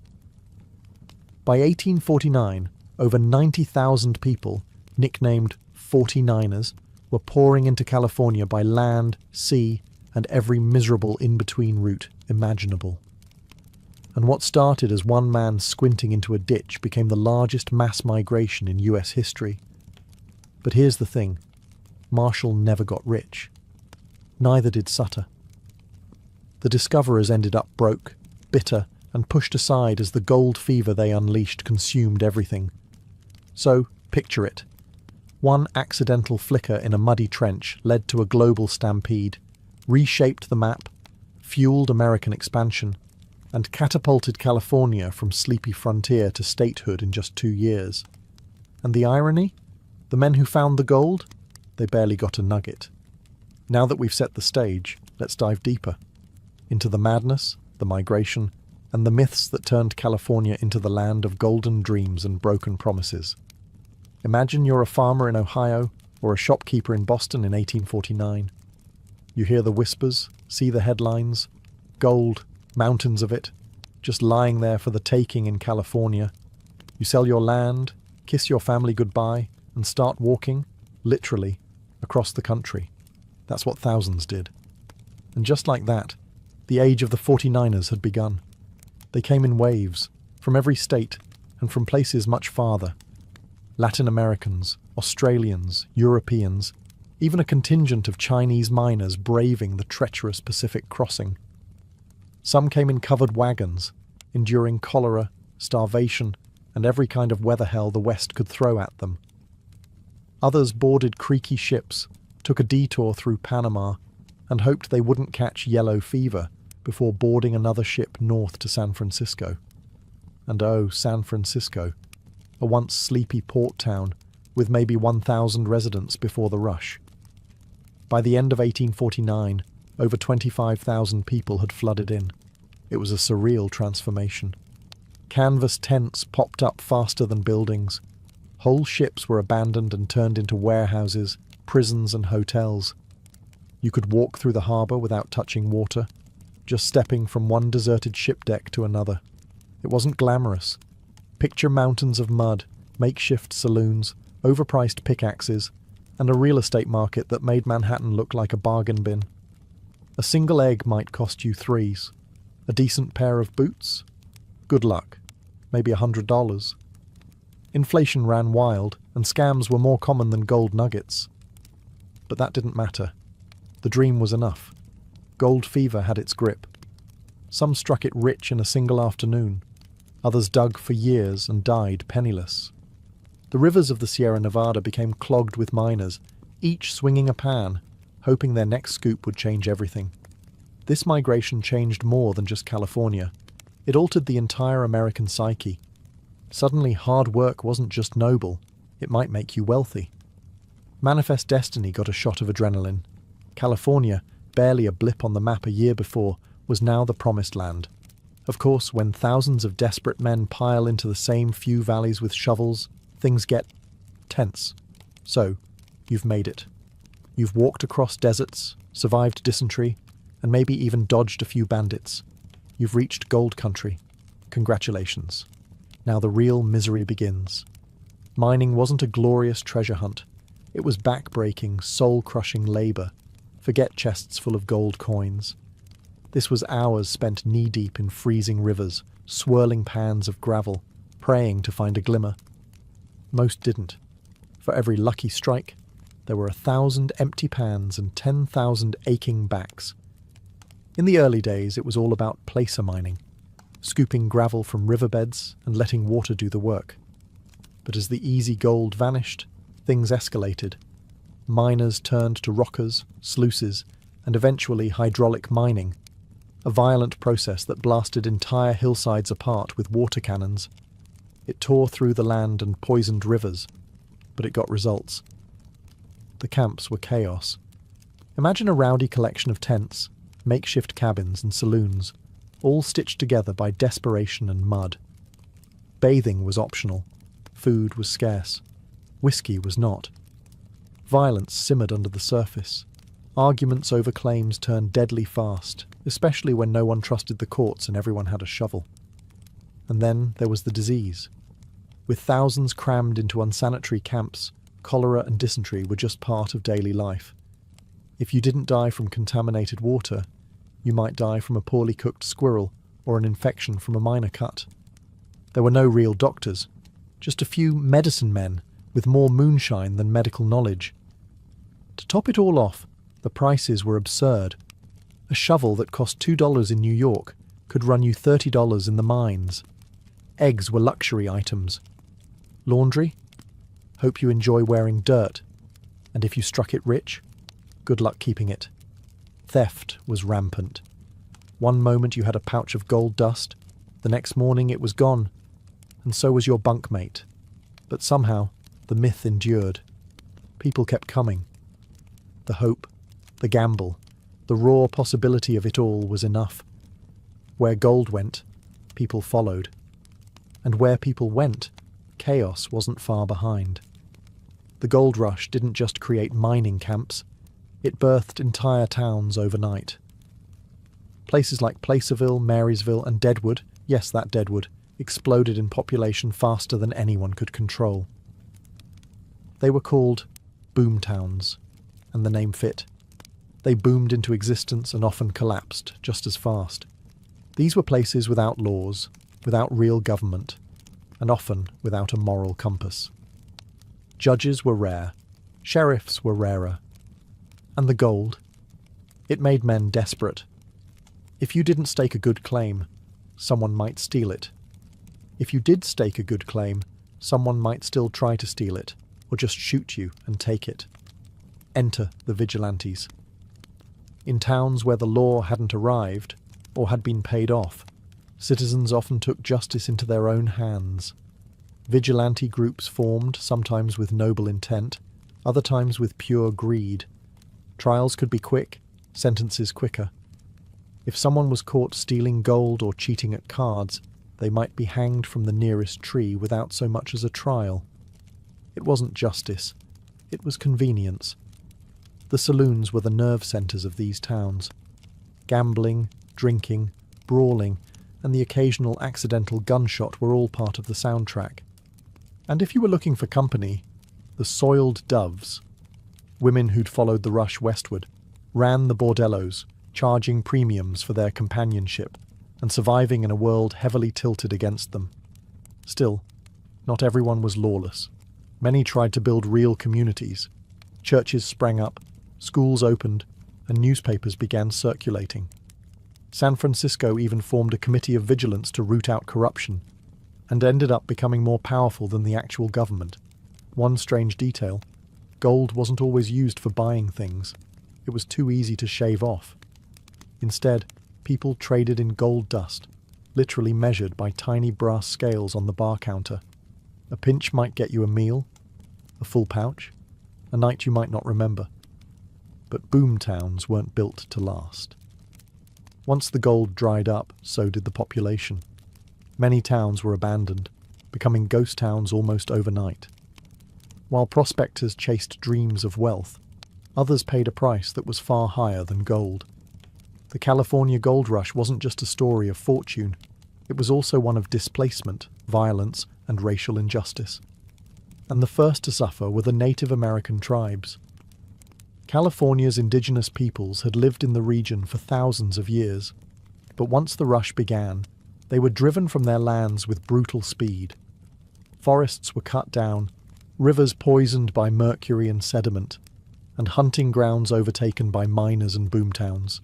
By 1849, over 90,000 people, nicknamed 49ers, were pouring into California by land, sea, and every miserable in-between route imaginable. And what started as one man squinting into a ditch became the largest mass migration in US history. But here's the thing. Marshall never got rich. Neither did Sutter. The discoverers ended up broke, bitter, and pushed aside as the gold fever they unleashed consumed everything. So, picture it. One accidental flicker in a muddy trench led to a global stampede, reshaped the map, fueled American expansion, and catapulted California from sleepy frontier to statehood in just 2 years. And the irony? The men who found the gold? They barely got a nugget. Now that we've set the stage, let's dive deeper. Into the madness, the migration, and the myths that turned California into the land of golden dreams and broken promises. Imagine you're a farmer in Ohio or a shopkeeper in Boston in 1849. You hear the whispers, see the headlines, gold, mountains of it, just lying there for the taking in California. You sell your land, kiss your family goodbye, and start walking, literally, across the country. That's what thousands did. And just like that, the age of the 49ers had begun. They came in waves, from every state, and from places much farther. Latin Americans, Australians, Europeans, even a contingent of Chinese miners braving the treacherous Pacific crossing. Some came in covered wagons, enduring cholera, starvation, and every kind of weather hell the West could throw at them. Others boarded creaky ships, took a detour through Panama, and hoped they wouldn't catch yellow fever before boarding another ship north to San Francisco. And oh, San Francisco, a once sleepy port town with maybe 1,000 residents before the rush. By the end of 1849, over 25,000 people had flooded in. It was a surreal transformation. Canvas tents popped up faster than buildings. Whole ships were abandoned and turned into warehouses, prisons and hotels. You could walk through the harbour without touching water, just stepping from one deserted ship deck to another. It wasn't glamorous. Picture mountains of mud, makeshift saloons, overpriced pickaxes, and a real estate market that made Manhattan look like a bargain bin. A single egg might cost you threes. A decent pair of boots? Good luck. Maybe $100. Inflation ran wild, and scams were more common than gold nuggets. But that didn't matter. The dream was enough. Gold fever had its grip. Some struck it rich in a single afternoon. Others dug for years and died penniless. The rivers of the Sierra Nevada became clogged with miners, each swinging a pan, hoping their next scoop would change everything. This migration changed more than just California. It altered the entire American psyche. Suddenly, hard work wasn't just noble, it might make you wealthy. Manifest Destiny got a shot of adrenaline. California, barely a blip on the map a year before, was now the promised land. Of course, when thousands of desperate men pile into the same few valleys with shovels, things get tense. So, you've made it. You've walked across deserts, survived dysentery, and maybe even dodged a few bandits. You've reached gold country. Congratulations. Now the real misery begins. Mining wasn't a glorious treasure hunt. It was back-breaking, soul-crushing labor. Forget chests full of gold coins. This was hours spent knee-deep in freezing rivers, swirling pans of gravel, praying to find a glimmer. Most didn't. For every lucky strike, there were 1,000 empty pans and 10,000 aching backs. In the early days, it was all about placer mining, scooping gravel from riverbeds and letting water do the work. But as the easy gold vanished, things escalated. Miners turned to rockers, sluices, and eventually hydraulic mining, a violent process that blasted entire hillsides apart with water cannons. It tore through the land and poisoned rivers. but it got results. The camps were chaos. Imagine a rowdy collection of tents, makeshift cabins and saloons, all stitched together by desperation and mud. Bathing was optional. Food was scarce. Whiskey was not. Violence simmered under the surface. Arguments over claims turned deadly fast, especially when no one trusted the courts and everyone had a shovel. And then there was the disease. With thousands crammed into unsanitary camps, cholera and dysentery were just part of daily life. If you didn't die from contaminated water, you might die from a poorly cooked squirrel or an infection from a minor cut. There were no real doctors, just a few medicine men with more moonshine than medical knowledge. To top it all off, the prices were absurd. A shovel that cost $2 in New York could run you $30 in the mines. Eggs were luxury items. Laundry? Hope you enjoy wearing dirt. And if you struck it rich, good luck keeping it. Theft was rampant. One moment you had a pouch of gold dust, the next morning it was gone, and so was your bunkmate. But somehow, the myth endured. People kept coming. The hope, the gamble, the raw possibility of it all was enough. Where gold went, people followed. And where people went, chaos wasn't far behind. The gold rush didn't just create mining camps, it birthed entire towns overnight. Places like Placerville, Marysville, and Deadwood, yes, that Deadwood, exploded in population faster than anyone could control. They were called boom towns, and the name fit. They boomed into existence and often collapsed just as fast. These were places without laws, without real government, and often without a moral compass. Judges were rare, sheriffs were rarer. And the gold? It made men desperate. If you didn't stake a good claim, someone might steal it. If you did stake a good claim, someone might still try to steal it, or just shoot you and take it. Enter the vigilantes. In towns where the law hadn't arrived, or had been paid off, citizens often took justice into their own hands. Vigilante groups formed, sometimes with noble intent, other times with pure greed. Trials could be quick, sentences quicker. If someone was caught stealing gold or cheating at cards, they might be hanged from the nearest tree without so much as a trial. It wasn't justice, it was convenience. The saloons were the nerve centres of these towns. Gambling, drinking, brawling, and the occasional accidental gunshot were all part of the soundtrack. And if you were looking for company, the soiled doves, women who'd followed the rush westward, ran the bordellos, charging premiums for their companionship and surviving in a world heavily tilted against them. Still, not everyone was lawless. Many tried to build real communities. Churches sprang up, schools opened, and newspapers began circulating. San Francisco even formed a committee of vigilance to root out corruption, and ended up becoming more powerful than the actual government. One strange detail: gold wasn't always used for buying things. It was too easy to shave off. Instead, people traded in gold dust, literally measured by tiny brass scales on the bar counter. A pinch might get you a meal, a full pouch, a night you might not remember. But boom towns weren't built to last. Once the gold dried up, so did the population. Many towns were abandoned, becoming ghost towns almost overnight. While prospectors chased dreams of wealth, others paid a price that was far higher than gold. The California gold rush wasn't just a story of fortune, it was also one of displacement, violence, and racial injustice. And the first to suffer were the Native American tribes. California's indigenous peoples had lived in the region for thousands of years, but once the rush began, they were driven from their lands with brutal speed. Forests were cut down, rivers poisoned by mercury and sediment, and hunting grounds overtaken by miners and boomtowns.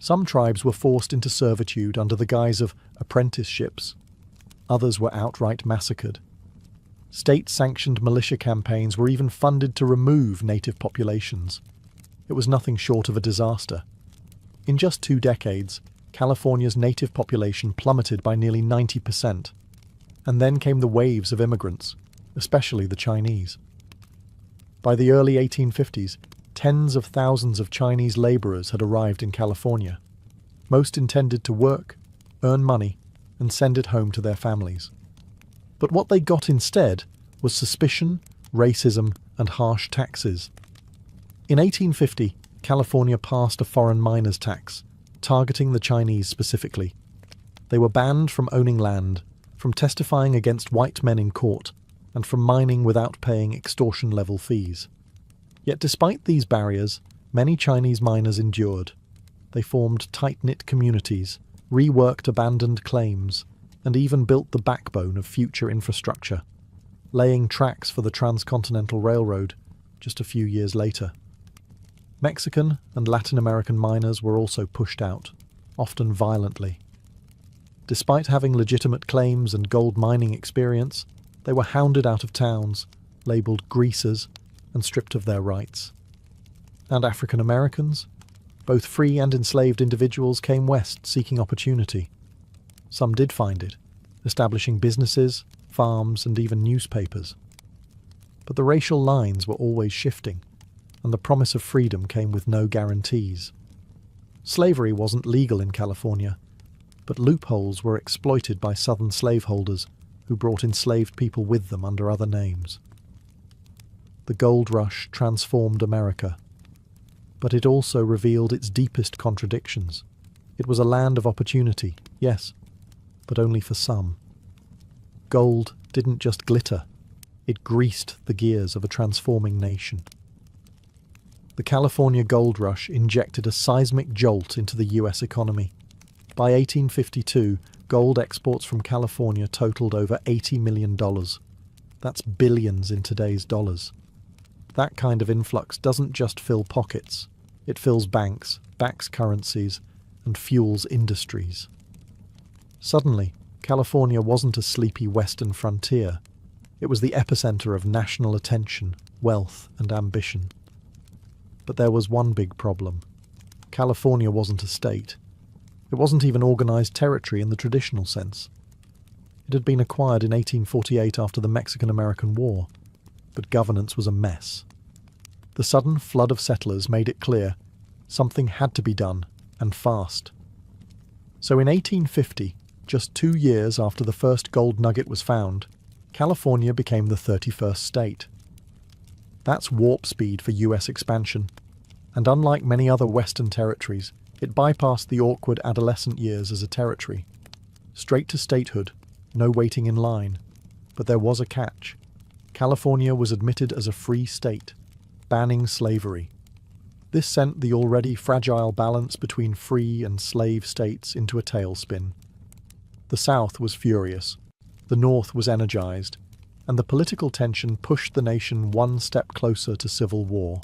Some tribes were forced into servitude under the guise of apprenticeships. Others were outright massacred. State-sanctioned militia campaigns were even funded to remove native populations. It was nothing short of a disaster. In just 2 decades, California's native population plummeted by nearly 90%. And then came the waves of immigrants, especially the Chinese. By the early 1850s, tens of thousands of Chinese labourers had arrived in California. Most intended to work, earn money, and send it home to their families. But what they got instead was suspicion, racism, and harsh taxes. In 1850, California passed a foreign miners' tax, targeting the Chinese specifically. They were banned from owning land, from testifying against white men in court, and from mining without paying extortion-level fees. Yet despite these barriers, many Chinese miners endured. They formed tight-knit communities, reworked abandoned claims, and even built the backbone of future infrastructure, laying tracks for the Transcontinental Railroad just a few years later. Mexican and Latin American miners were also pushed out, often violently. Despite having legitimate claims and gold mining experience, they were hounded out of towns, labelled greasers, and stripped of their rights. And African Americans? Both free and enslaved individuals came west seeking opportunity. Some did find it, establishing businesses, farms, and even newspapers. But the racial lines were always shifting, and the promise of freedom came with no guarantees. Slavery wasn't legal in California, but loopholes were exploited by Southern slaveholders who brought enslaved people with them under other names. The gold rush transformed America, but it also revealed its deepest contradictions. It was a land of opportunity, yes, but only for some. Gold didn't just glitter, it greased the gears of a transforming nation. The California gold rush injected a seismic jolt into the US economy. By 1852, gold exports from California totaled over $80 million. That's billions in today's dollars. That kind of influx doesn't just fill pockets. It fills banks, backs currencies, and fuels industries. Suddenly, California wasn't a sleepy western frontier. It was the epicenter of national attention, wealth, and ambition. But there was one big problem. California wasn't a state. It wasn't even organized territory in the traditional sense. It had been acquired in 1848 after the Mexican-American War, but governance was a mess. The sudden flood of settlers made it clear something had to be done, and fast. So in 1850, just 2 years after the first gold nugget was found, California became the 31st state. That's warp speed for US expansion, and unlike many other Western territories, it bypassed the awkward adolescent years as a territory. Straight to statehood, no waiting in line. But there was a catch. California was admitted as a free state, banning slavery. This sent the already fragile balance between free and slave states into a tailspin. The South was furious, the North was energized, and the political tension pushed the nation one step closer to civil war.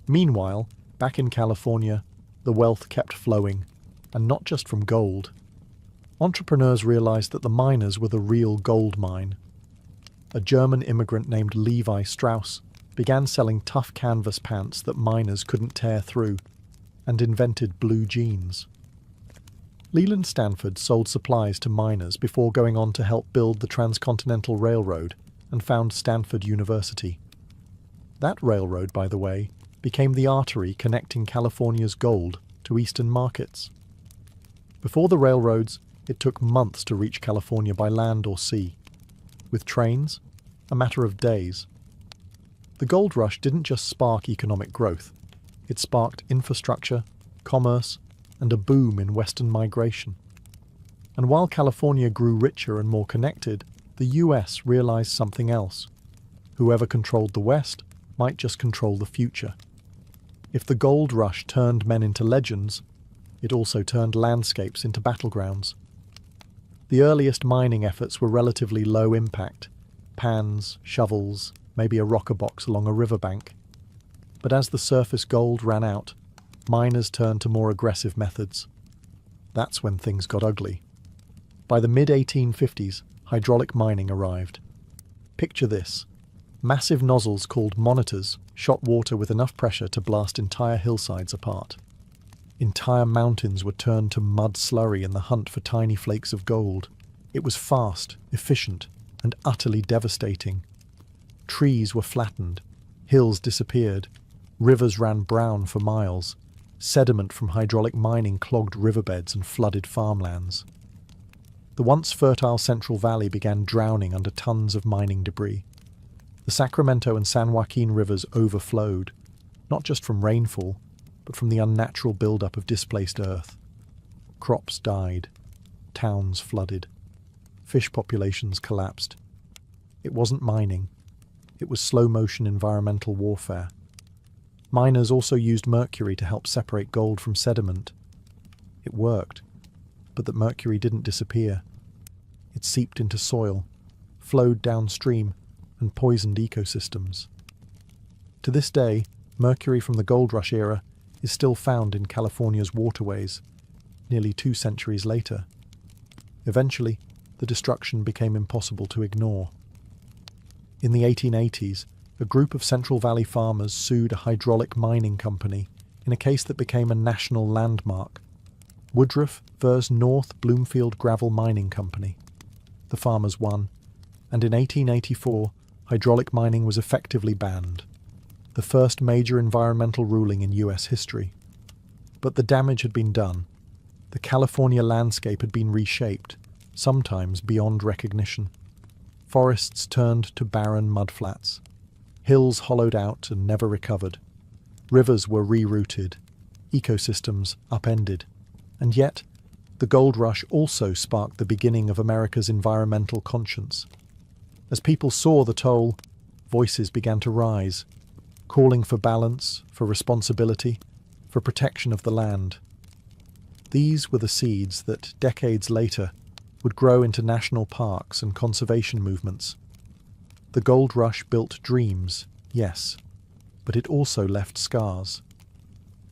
Meanwhile, back in California, the wealth kept flowing, and not just from gold. Entrepreneurs realized that the miners were the real gold mine. A German immigrant named Levi Strauss began selling tough canvas pants that miners couldn't tear through, and invented blue jeans. Leland Stanford sold supplies to miners before going on to help build the Transcontinental Railroad and found Stanford University. That railroad, by the way, became the artery connecting California's gold to eastern markets. Before the railroads, it took months to reach California by land or sea. With trains, a matter of days. The gold rush didn't just spark economic growth. It sparked infrastructure, commerce, and a boom in Western migration. And while California grew richer and more connected, the US realized something else. Whoever controlled the West might just control the future. If the gold rush turned men into legends, it also turned landscapes into battlegrounds. The earliest mining efforts were relatively low impact, pans, shovels, maybe a rocker box along a riverbank. But as the surface gold ran out, miners turned to more aggressive methods. That's when things got ugly. By the mid-1850s, hydraulic mining arrived. Picture this. Massive nozzles called monitors shot water with enough pressure to blast entire hillsides apart. Entire mountains were turned to mud slurry in the hunt for tiny flakes of gold. It was fast, efficient, and utterly devastating. Trees were flattened, Hills disappeared, rivers ran brown for miles, sediment from hydraulic mining clogged riverbeds and flooded farmlands. The once fertile Central Valley began drowning under tons of mining debris. The Sacramento and San Joaquin rivers overflowed, not just from rainfall, but from the unnatural buildup of displaced earth. Crops died, towns flooded, fish populations collapsed. It wasn't mining, it was slow-motion environmental warfare. Miners also used mercury to help separate gold from sediment. It worked, but the mercury didn't disappear. It seeped into soil, flowed downstream, and poisoned ecosystems. To this day, mercury from the gold rush era is still found in California's waterways, nearly 2 centuries later. Eventually, the destruction became impossible to ignore. In the 1880s, a group of Central Valley farmers sued a hydraulic mining company in a case that became a national landmark. Woodruff vs. North Bloomfield Gravel Mining Company. The farmers won, and in 1884, hydraulic mining was effectively banned, the first major environmental ruling in US history. But the damage had been done. The California landscape had been reshaped, sometimes beyond recognition. Forests turned to barren mudflats. Hills hollowed out and never recovered. Rivers were rerouted. Ecosystems upended. And yet, the gold rush also sparked the beginning of America's environmental conscience. As people saw the toll, voices began to rise, calling for balance, for responsibility, for protection of the land. These were the seeds that, decades later, would grow into national parks and conservation movements. The gold rush built dreams, yes, but it also left scars.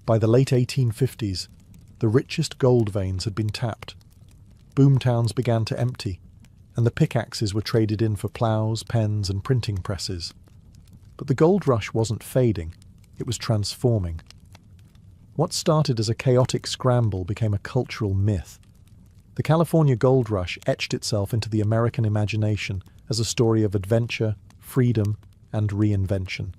By the late 1850s, the richest gold veins had been tapped. Boomtowns began to empty, and the pickaxes were traded in for ploughs, pens, and printing presses. But the gold rush wasn't fading, it was transforming. What started as a chaotic scramble became a cultural myth. The California gold rush etched itself into the American imagination as a story of adventure, freedom, and reinvention.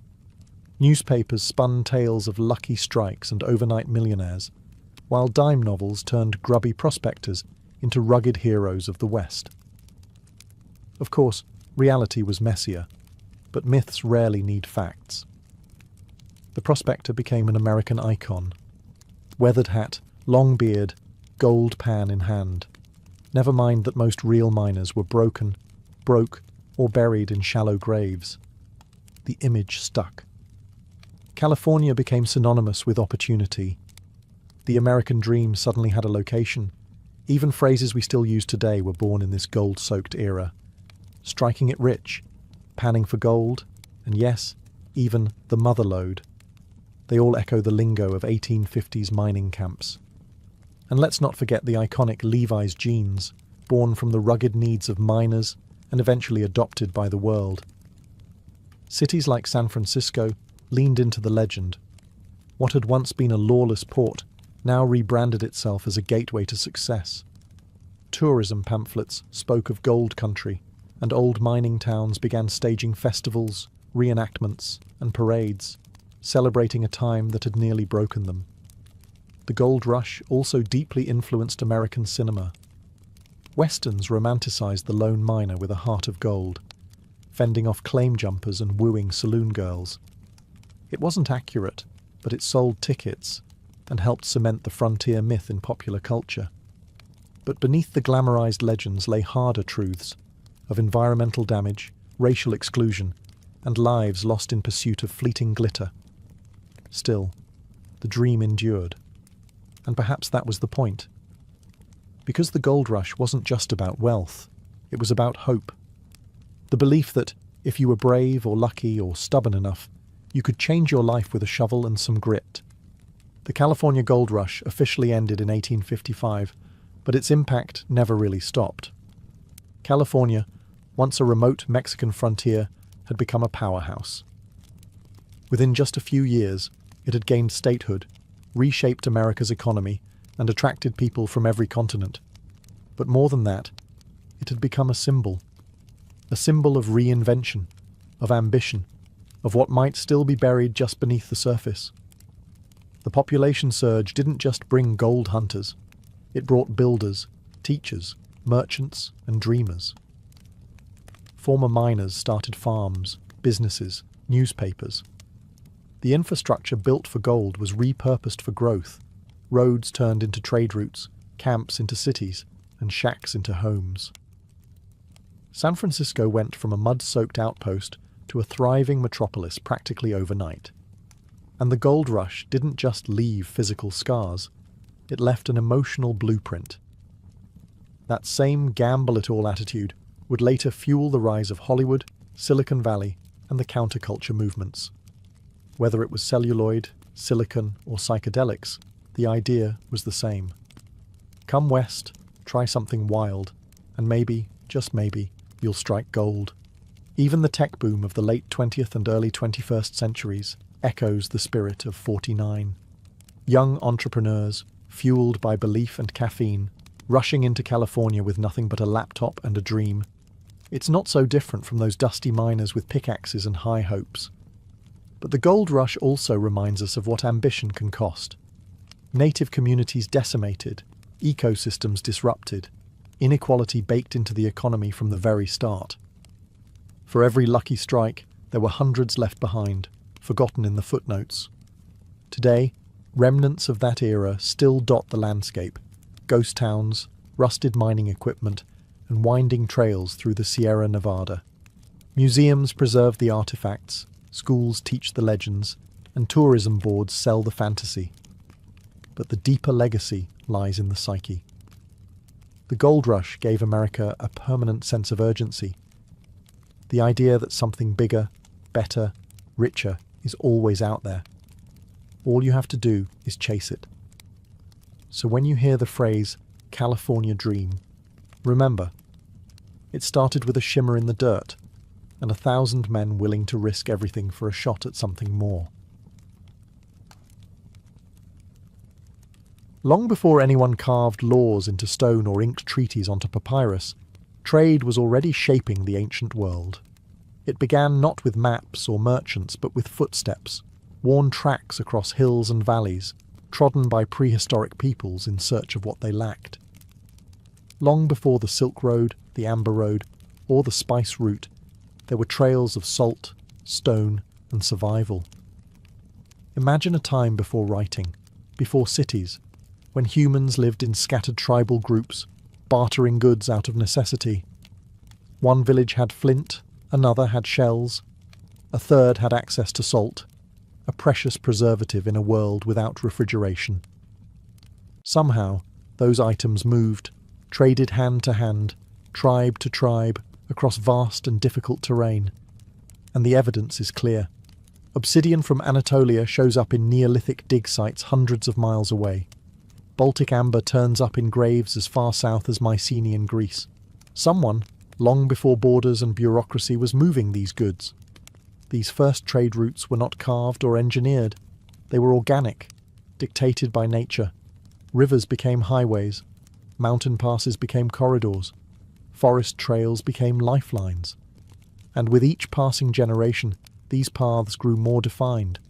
Newspapers spun tales of lucky strikes and overnight millionaires, while dime novels turned grubby prospectors into rugged heroes of the West. Of course, reality was messier, but myths rarely need facts. The prospector became an American icon. Weathered hat, long beard, gold pan in hand. Never mind that most real miners were broken, broke, or buried in shallow graves. The image stuck. California became synonymous with opportunity. The American dream suddenly had a location. Even phrases we still use today were born in this gold-soaked era. Striking it rich, panning for gold, and yes, even the mother lode. They all echo the lingo of 1850s mining camps. And let's not forget the iconic Levi's jeans, born from the rugged needs of miners and eventually adopted by the world. Cities like San Francisco leaned into the legend. What had once been a lawless port now rebranded itself as a gateway to success. Tourism pamphlets spoke of gold country, and old mining towns began staging festivals, reenactments, and parades, celebrating a time that had nearly broken them. The gold rush also deeply influenced American cinema. Westerns romanticized the lone miner with a heart of gold, fending off claim jumpers and wooing saloon girls. It wasn't accurate, but it sold tickets and helped cement the frontier myth in popular culture. But beneath the glamorized legends lay harder truths of environmental damage, racial exclusion, and lives lost in pursuit of fleeting glitter. Still, the dream endured. And perhaps that was the point. Because the gold rush wasn't just about wealth, it was about hope. The belief that, if you were brave or lucky or stubborn enough, you could change your life with a shovel and some grit. The California gold rush officially ended in 1855, but its impact never really stopped. California, once a remote Mexican frontier, had become a powerhouse. Within just a few years, it had gained statehood, reshaped America's economy, and attracted people from every continent. But more than that, it had become a symbol of reinvention, of ambition, of what might still be buried just beneath the surface. The population surge didn't just bring gold hunters, it brought builders, teachers, merchants, and dreamers. Former miners started farms, businesses, newspapers. The infrastructure built for gold was repurposed for growth. Roads turned into trade routes, camps into cities, and shacks into homes. San Francisco went from a mud-soaked outpost to a thriving metropolis practically overnight. And the gold rush didn't just leave physical scars, it left an emotional blueprint. That same gamble-it-all attitude would later fuel the rise of Hollywood, Silicon Valley, and the counterculture movements. Whether it was celluloid, silicon, or psychedelics, the idea was the same. Come west, try something wild, and maybe, just maybe, you'll strike gold. Even the tech boom of the late 20th and early 21st centuries echoes the spirit of 49. Young entrepreneurs, fueled by belief and caffeine, rushing into California with nothing but a laptop and a dream. It's not so different from those dusty miners with pickaxes and high hopes. But the gold rush also reminds us of what ambition can cost. Native communities decimated, ecosystems disrupted, inequality baked into the economy from the very start. For every lucky strike, there were hundreds left behind, forgotten in the footnotes. Today, remnants of that era still dot the landscape: ghost towns, rusted mining equipment, and winding trails through the Sierra Nevada. Museums preserve the artifacts, schools teach the legends, and tourism boards sell the fantasy. But the deeper legacy lies in the psyche. The gold rush gave America a permanent sense of urgency. The idea that something bigger, better, richer is always out there. All you have to do is chase it. So when you hear the phrase, California Dream, remember, it started with a shimmer in the dirt, and 1,000 men willing to risk everything for a shot at something more. Long before anyone carved laws into stone or inked treaties onto papyrus, trade was already shaping the ancient world. It began not with maps or merchants, but with footsteps, worn tracks across hills and valleys, trodden by prehistoric peoples in search of what they lacked. Long before the Silk Road, the Amber Road, or the Spice Route, there were trails of salt, stone, and survival. Imagine a time before writing, before cities, when humans lived in scattered tribal groups, bartering goods out of necessity. One village had flint, another had shells, a third had access to salt, a precious preservative in a world without refrigeration. Somehow, those items moved, traded hand to hand, tribe to tribe, across vast and difficult terrain. And the evidence is clear. Obsidian from Anatolia shows up in Neolithic dig sites hundreds of miles away. Baltic amber turns up in graves as far south as Mycenaean Greece. Someone, long before borders and bureaucracy, was moving these goods. These first trade routes were not carved or engineered. They were organic, dictated by nature. Rivers became highways. Mountain passes became corridors. Forest trails became lifelines. And with each passing generation, these paths grew more defined.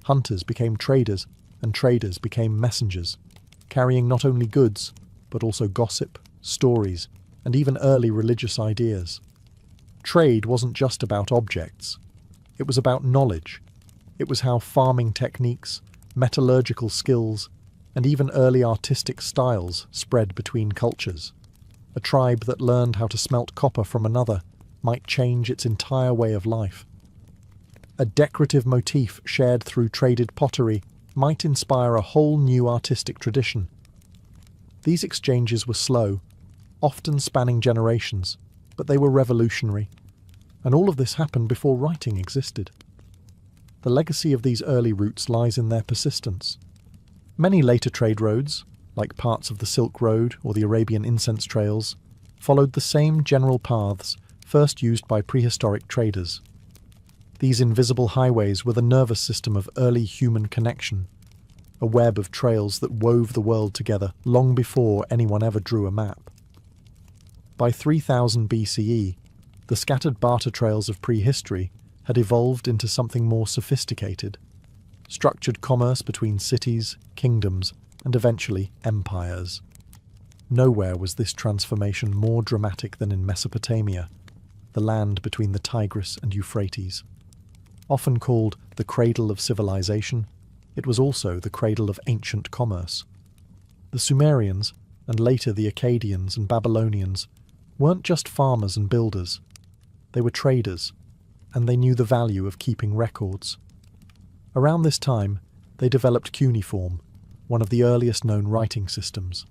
Hunters became traders, and traders became messengers, carrying not only goods, but also gossip, stories, and even early religious ideas. Trade wasn't just about objects. It was about knowledge. It was how farming techniques, metallurgical skills, and even early artistic styles spread between cultures. A tribe that learned how to smelt copper from another might change its entire way of life. A decorative motif shared through traded pottery might inspire a whole new artistic tradition. These exchanges were slow, often spanning generations, but they were revolutionary. And all of this happened before writing existed. The legacy of these early routes lies in their persistence. Many later trade roads, like parts of the Silk Road or the Arabian incense trails, followed the same general paths first used by prehistoric traders. These invisible highways were the nervous system of early human connection, a web of trails that wove the world together long before anyone ever drew a map. By 3000 BCE, the scattered barter trails of prehistory had evolved into something more sophisticated, structured commerce between cities, kingdoms, and eventually empires. Nowhere was this transformation more dramatic than in Mesopotamia, the land between the Tigris and Euphrates. Often called the cradle of civilization, it was also the cradle of ancient commerce. The Sumerians, and later the Akkadians and Babylonians, weren't just farmers and builders. They were traders, and they knew the value of keeping records. Around this time, they developed cuneiform, one of the earliest known writing systems.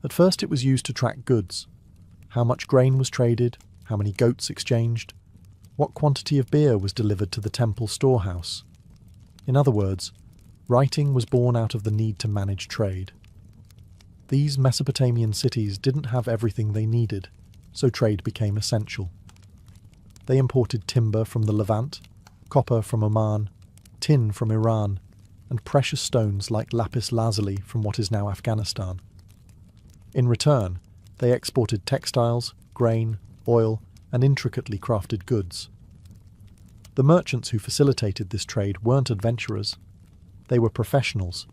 At first it was used to track goods, how much grain was traded, how many goats exchanged, what quantity of beer was delivered to the temple storehouse. In other words, writing was born out of the need to manage trade. These Mesopotamian cities didn't have everything they needed, so trade became essential. They imported timber from the Levant, copper from Oman, tin from Iran, and precious stones like lapis lazuli from what is now Afghanistan. In return, they exported textiles, grain, oil, and intricately crafted goods. The merchants who facilitated this trade weren't adventurers. They were professionals,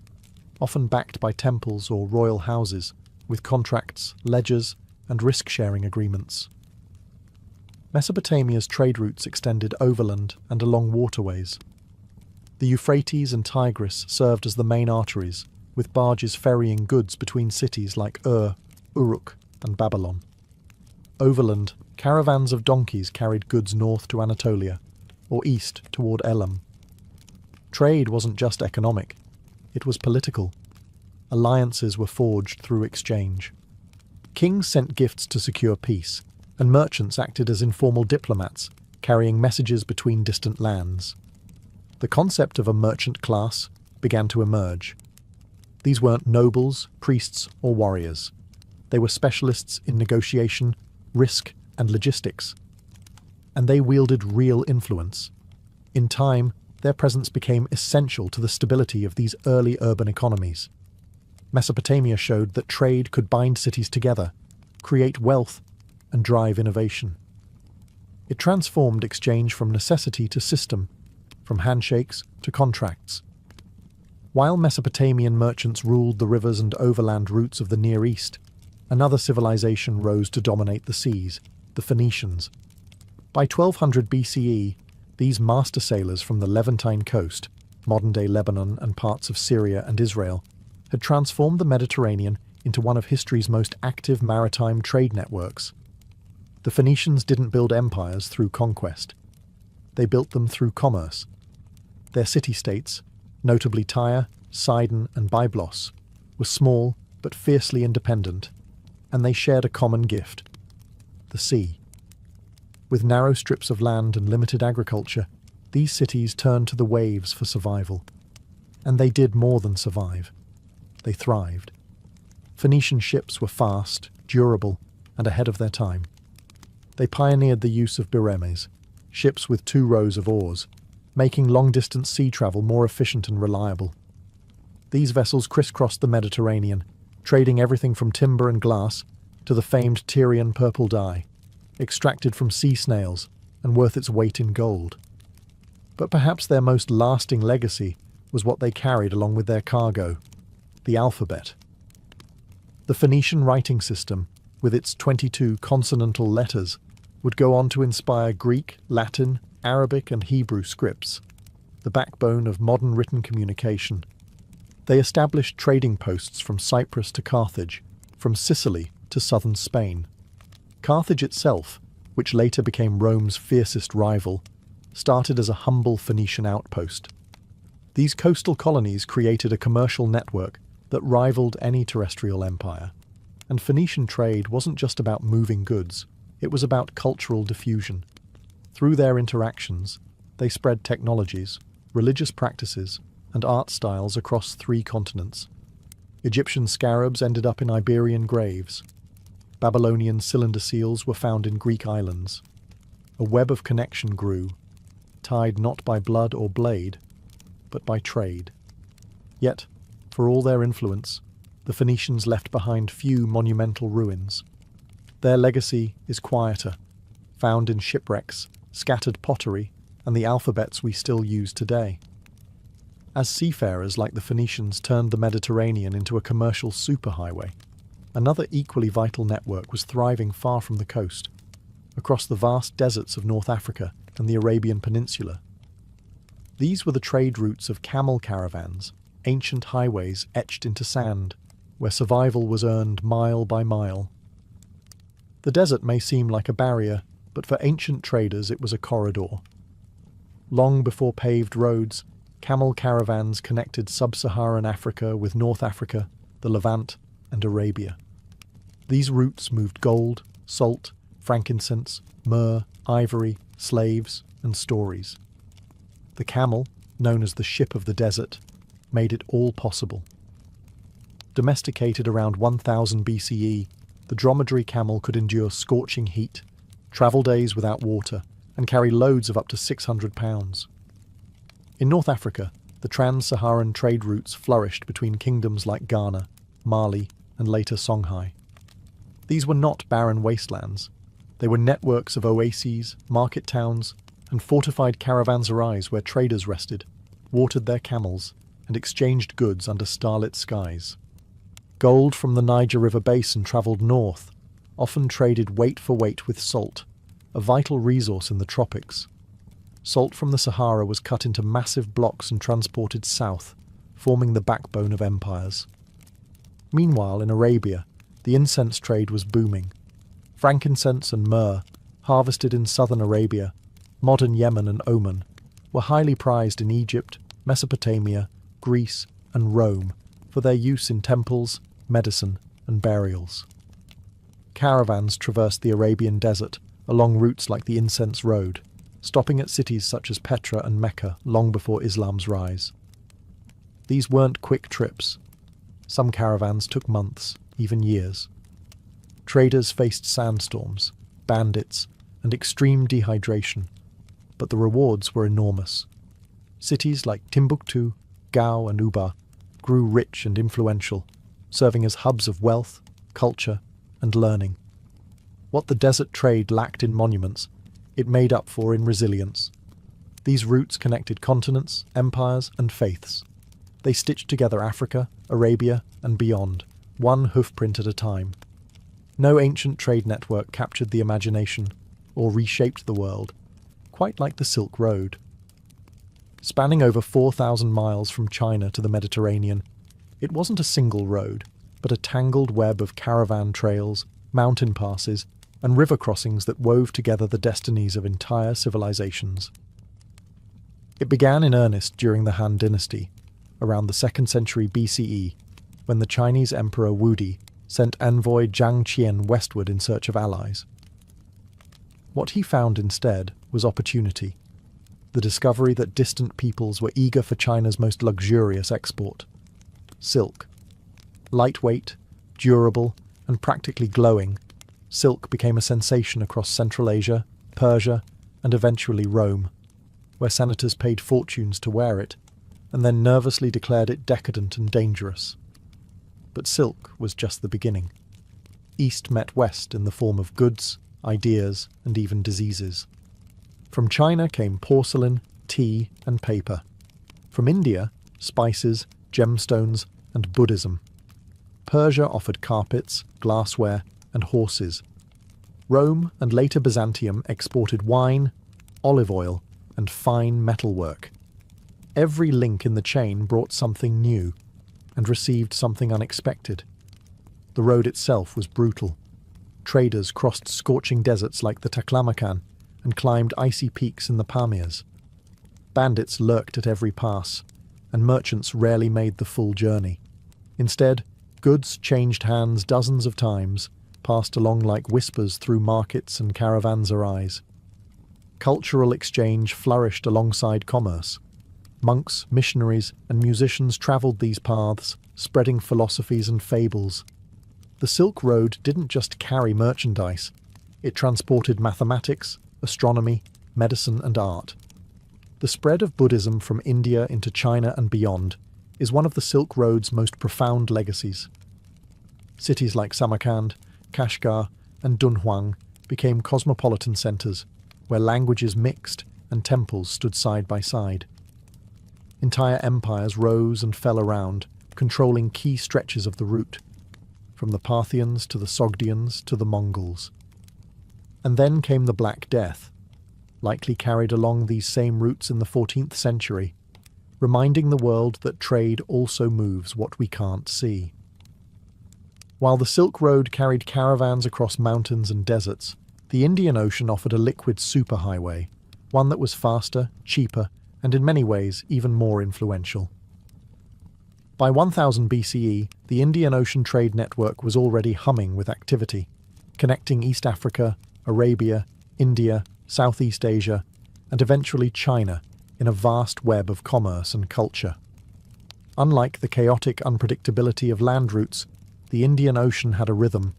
often backed by temples or royal houses, with contracts, ledgers, and risk-sharing agreements. Mesopotamia's trade routes extended overland and along waterways. The Euphrates and Tigris served as the main arteries, with barges ferrying goods between cities like Uruk, and Babylon. Overland, caravans of donkeys carried goods north to Anatolia, or east toward Elam. Trade wasn't just economic, it was political. Alliances were forged through exchange. Kings sent gifts to secure peace, and merchants acted as informal diplomats, carrying messages between distant lands. The concept of a merchant class began to emerge. These weren't nobles, priests, or warriors. They were specialists in negotiation, risk, and logistics. And they wielded real influence. In time, their presence became essential to the stability of these early urban economies. Mesopotamia showed that trade could bind cities together, create wealth, and drive innovation. It transformed exchange from necessity to system, from handshakes to contracts. While Mesopotamian merchants ruled the rivers and overland routes of the Near East, another civilization rose to dominate the seas, the Phoenicians. By 1200 BCE, these master sailors from the Levantine coast, modern-day Lebanon and parts of Syria and Israel, had transformed the Mediterranean into one of history's most active maritime trade networks. The Phoenicians didn't build empires through conquest. They built them through commerce. Their city-states, notably Tyre, Sidon, and Byblos, were small but fiercely independent, and they shared a common gift: the sea. With narrow strips of land and limited agriculture, these cities turned to the waves for survival. And they did more than survive. They thrived. Phoenician ships were fast, durable, and ahead of their time. They pioneered the use of biremes, ships with 2 rows of oars, making long-distance sea travel more efficient and reliable. These vessels crisscrossed the Mediterranean, trading everything from timber and glass to the famed Tyrian purple dye, extracted from sea snails and worth its weight in gold. But perhaps their most lasting legacy was what they carried along with their cargo: the alphabet. The Phoenician writing system, with its 22 consonantal letters, would go on to inspire Greek, Latin, Arabic, and Hebrew scripts, the backbone of modern written communication. They established trading posts from Cyprus to Carthage, from Sicily to southern Spain. Carthage itself, which later became Rome's fiercest rival, started as a humble Phoenician outpost. These coastal colonies created a commercial network that rivaled any terrestrial empire. And Phoenician trade wasn't just about moving goods, it was about cultural diffusion. Through their interactions, they spread technologies, religious practices, and art styles across 3 continents. Egyptian scarabs ended up in Iberian graves. Babylonian cylinder seals were found in Greek islands. A web of connection grew, tied not by blood or blade, but by trade. Yet, for all their influence, the Phoenicians left behind few monumental ruins. Their legacy is quieter, found in shipwrecks, scattered pottery, and the alphabets we still use today. As seafarers like the Phoenicians turned the Mediterranean into a commercial superhighway, another equally vital network was thriving far from the coast, across the vast deserts of North Africa and the Arabian Peninsula. These were the trade routes of camel caravans, ancient highways etched into sand, where survival was earned mile by mile. The desert may seem like a barrier, but for ancient traders it was a corridor. Long before paved roads, camel caravans connected sub-Saharan Africa with North Africa, the Levant, and Arabia. These routes moved gold, salt, frankincense, myrrh, ivory, slaves, and stories. The camel, known as the ship of the desert, made it all possible. Domesticated around 1000 BCE, the dromedary camel could endure scorching heat, travel days without water, and carry loads of up to 600 pounds. In North Africa, the trans-Saharan trade routes flourished between kingdoms like Ghana, Mali, and later Songhai. These were not barren wastelands. They were networks of oases, market towns, and fortified caravanserais where traders rested, watered their camels, and exchanged goods under starlit skies. Gold from the Niger River basin travelled north, often traded weight for weight with salt, a vital resource in the tropics. Salt from the Sahara was cut into massive blocks and transported south, forming the backbone of empires. Meanwhile, in Arabia, the incense trade was booming. Frankincense and myrrh, harvested in southern Arabia, modern Yemen and Oman, were highly prized in Egypt, Mesopotamia, Greece, and Rome for their use in temples, medicine, and burials. Caravans traversed the Arabian desert along routes like the Incense Road, stopping at cities such as Petra and Mecca long before Islam's rise. These weren't quick trips. Some caravans took months, even years. Traders faced sandstorms, bandits, and extreme dehydration, but the rewards were enormous. Cities like Timbuktu, Gao, and Uba grew rich and influential, serving as hubs of wealth, culture, and learning. What the desert trade lacked in monuments, it made up for in resilience. These routes connected continents, empires, and faiths. They stitched together Africa, Arabia, and beyond, one hoofprint at a time. No ancient trade network captured the imagination or reshaped the world, quite like the Silk Road. Spanning over 4,000 miles from China to the Mediterranean, it wasn't a single road, but a tangled web of caravan trails, mountain passes, and river crossings that wove together the destinies of entire civilizations. It began in earnest during the Han Dynasty, around the 2nd century BCE, when the Chinese Emperor Wudi sent envoy Zhang Qian westward in search of allies. What he found instead was opportunity, the discovery that distant peoples were eager for China's most luxurious export: silk. Lightweight, durable, and practically glowing, silk became a sensation across Central Asia, Persia, and eventually Rome, where senators paid fortunes to wear it, and then nervously declared it decadent and dangerous. But silk was just the beginning. East met West in the form of goods, ideas, and even diseases. From China came porcelain, tea, and paper. From India, spices, gemstones, and Buddhism. Persia offered carpets, glassware, and horses. Rome and later Byzantium exported wine, olive oil, and fine metalwork. Every link in the chain brought something new and received something unexpected. The road itself was brutal. Traders crossed scorching deserts like the Taklamakan and climbed icy peaks in the Pamirs. Bandits lurked at every pass, and merchants rarely made the full journey. Instead, goods changed hands dozens of times, passed along like whispers through markets and caravanserais. Cultural exchange flourished alongside commerce. Monks, missionaries, and musicians travelled these paths, spreading philosophies and fables. The Silk Road didn't just carry merchandise, it transported mathematics, astronomy, medicine, and art. The spread of Buddhism from India into China and beyond is one of the Silk Road's most profound legacies. Cities like Samarkand, Kashgar, and Dunhuang became cosmopolitan centres, where languages mixed, and temples stood side by side. Entire empires rose and fell around, controlling key stretches of the route, from the Parthians to the Sogdians to the Mongols. And then came the Black Death, likely carried along these same routes in the 14th century, reminding the world that trade also moves what we can't see. While the Silk Road carried caravans across mountains and deserts, the Indian Ocean offered a liquid superhighway, one that was faster, cheaper, and in many ways even more influential. By 1000 BCE, the Indian Ocean trade network was already humming with activity, connecting East Africa, Arabia, India, Southeast Asia, and eventually China in a vast web of commerce and culture. Unlike the chaotic unpredictability of land routes, the Indian Ocean had a rhythm: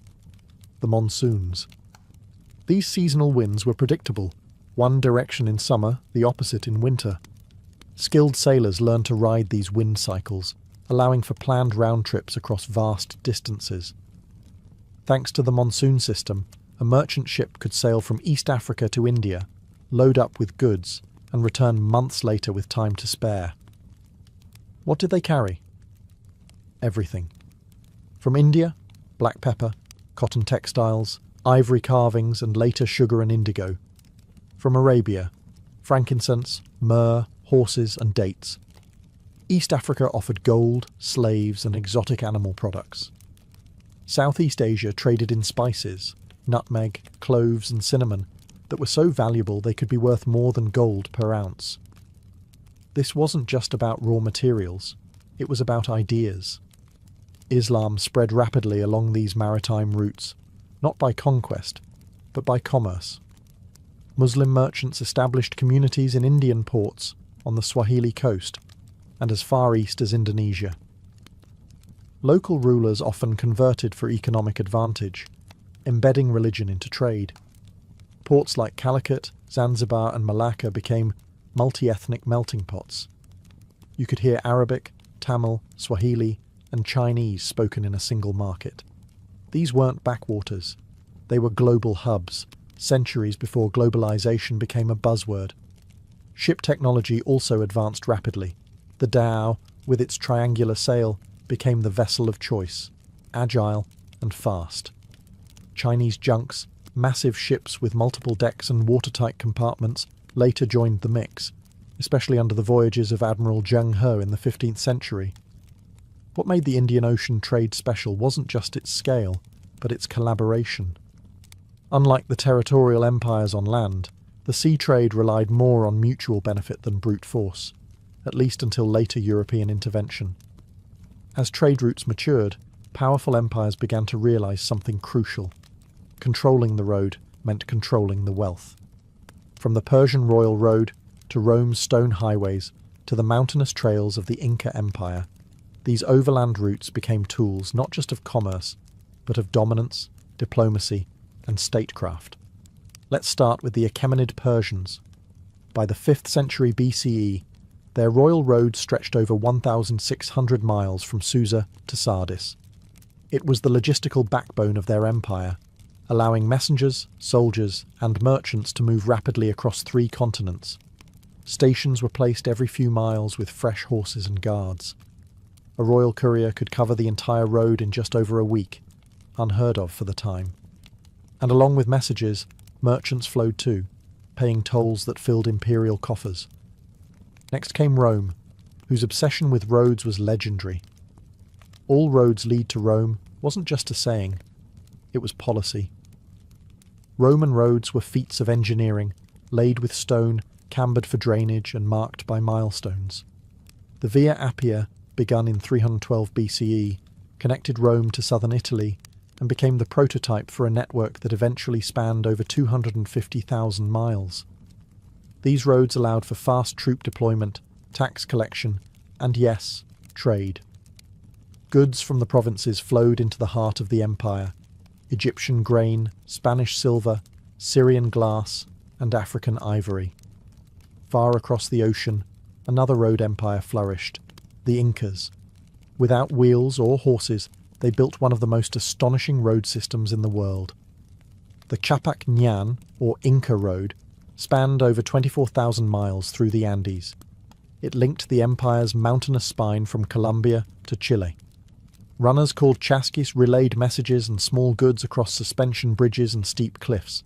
the monsoons. These seasonal winds were predictable, one direction in summer, the opposite in winter. Skilled sailors learned to ride these wind cycles, allowing for planned round trips across vast distances. Thanks to the monsoon system, a merchant ship could sail from East Africa to India, load up with goods, and return months later with time to spare. What did they carry? Everything. From India, black pepper, cotton textiles, ivory carvings, and later sugar and indigo. From Arabia, frankincense, myrrh, horses, and dates. East Africa offered gold, slaves, and exotic animal products. Southeast Asia traded in spices, nutmeg, cloves, and cinnamon that were so valuable they could be worth more than gold per ounce. This wasn't just about raw materials, it was about ideas. Islam spread rapidly along these maritime routes, not by conquest, but by commerce. Muslim merchants established communities in Indian ports, on the Swahili coast, and as far east as Indonesia. Local rulers often converted for economic advantage, embedding religion into trade. Ports like Calicut, Zanzibar, and Malacca became multi-ethnic melting pots. You could hear Arabic, Tamil, Swahili, and Chinese spoken in a single market. These weren't backwaters. They were global hubs, centuries before globalization became a buzzword. Ship technology also advanced rapidly. The dhow, with its triangular sail, became the vessel of choice, agile and fast. Chinese junks, massive ships with multiple decks and watertight compartments, later joined the mix, especially under the voyages of Admiral Zheng He in the 15th century. What made the Indian Ocean trade special wasn't just its scale, but its collaboration. Unlike the territorial empires on land, the sea trade relied more on mutual benefit than brute force, at least until later European intervention. As trade routes matured, powerful empires began to realize something crucial. Controlling the road meant controlling the wealth. From the Persian Royal Road to Rome's stone highways to the mountainous trails of the Inca Empire, these overland routes became tools not just of commerce, but of dominance, diplomacy, and statecraft. Let's start with the Achaemenid Persians. By the 5th century BCE, their royal road stretched over 1,600 miles from Susa to Sardis. It was the logistical backbone of their empire, allowing messengers, soldiers, and merchants to move rapidly across 3 continents. Stations were placed every few miles with fresh horses and guards. A royal courier could cover the entire road in just over a week, unheard of for the time. And along with messages, merchants flowed too, paying tolls that filled imperial coffers. Next came Rome, whose obsession with roads was legendary. All roads lead to Rome wasn't just a saying, it was policy. Roman roads were feats of engineering, laid with stone, cambered for drainage, and marked by milestones. The Via Appia, begun in 312 BCE, connected Rome to southern Italy and became the prototype for a network that eventually spanned over 250,000 miles. These roads allowed for fast troop deployment, tax collection, and yes, trade. Goods from the provinces flowed into the heart of the empire: Egyptian grain, Spanish silver, Syrian glass, and African ivory. Far across the ocean, another road empire flourished: the Incas. Without wheels or horses, they built one of the most astonishing road systems in the world. The Chapak Ñan, or Inca Road, spanned over 24,000 miles through the Andes. It linked the empire's mountainous spine from Colombia to Chile. Runners called chasquis relayed messages and small goods across suspension bridges and steep cliffs.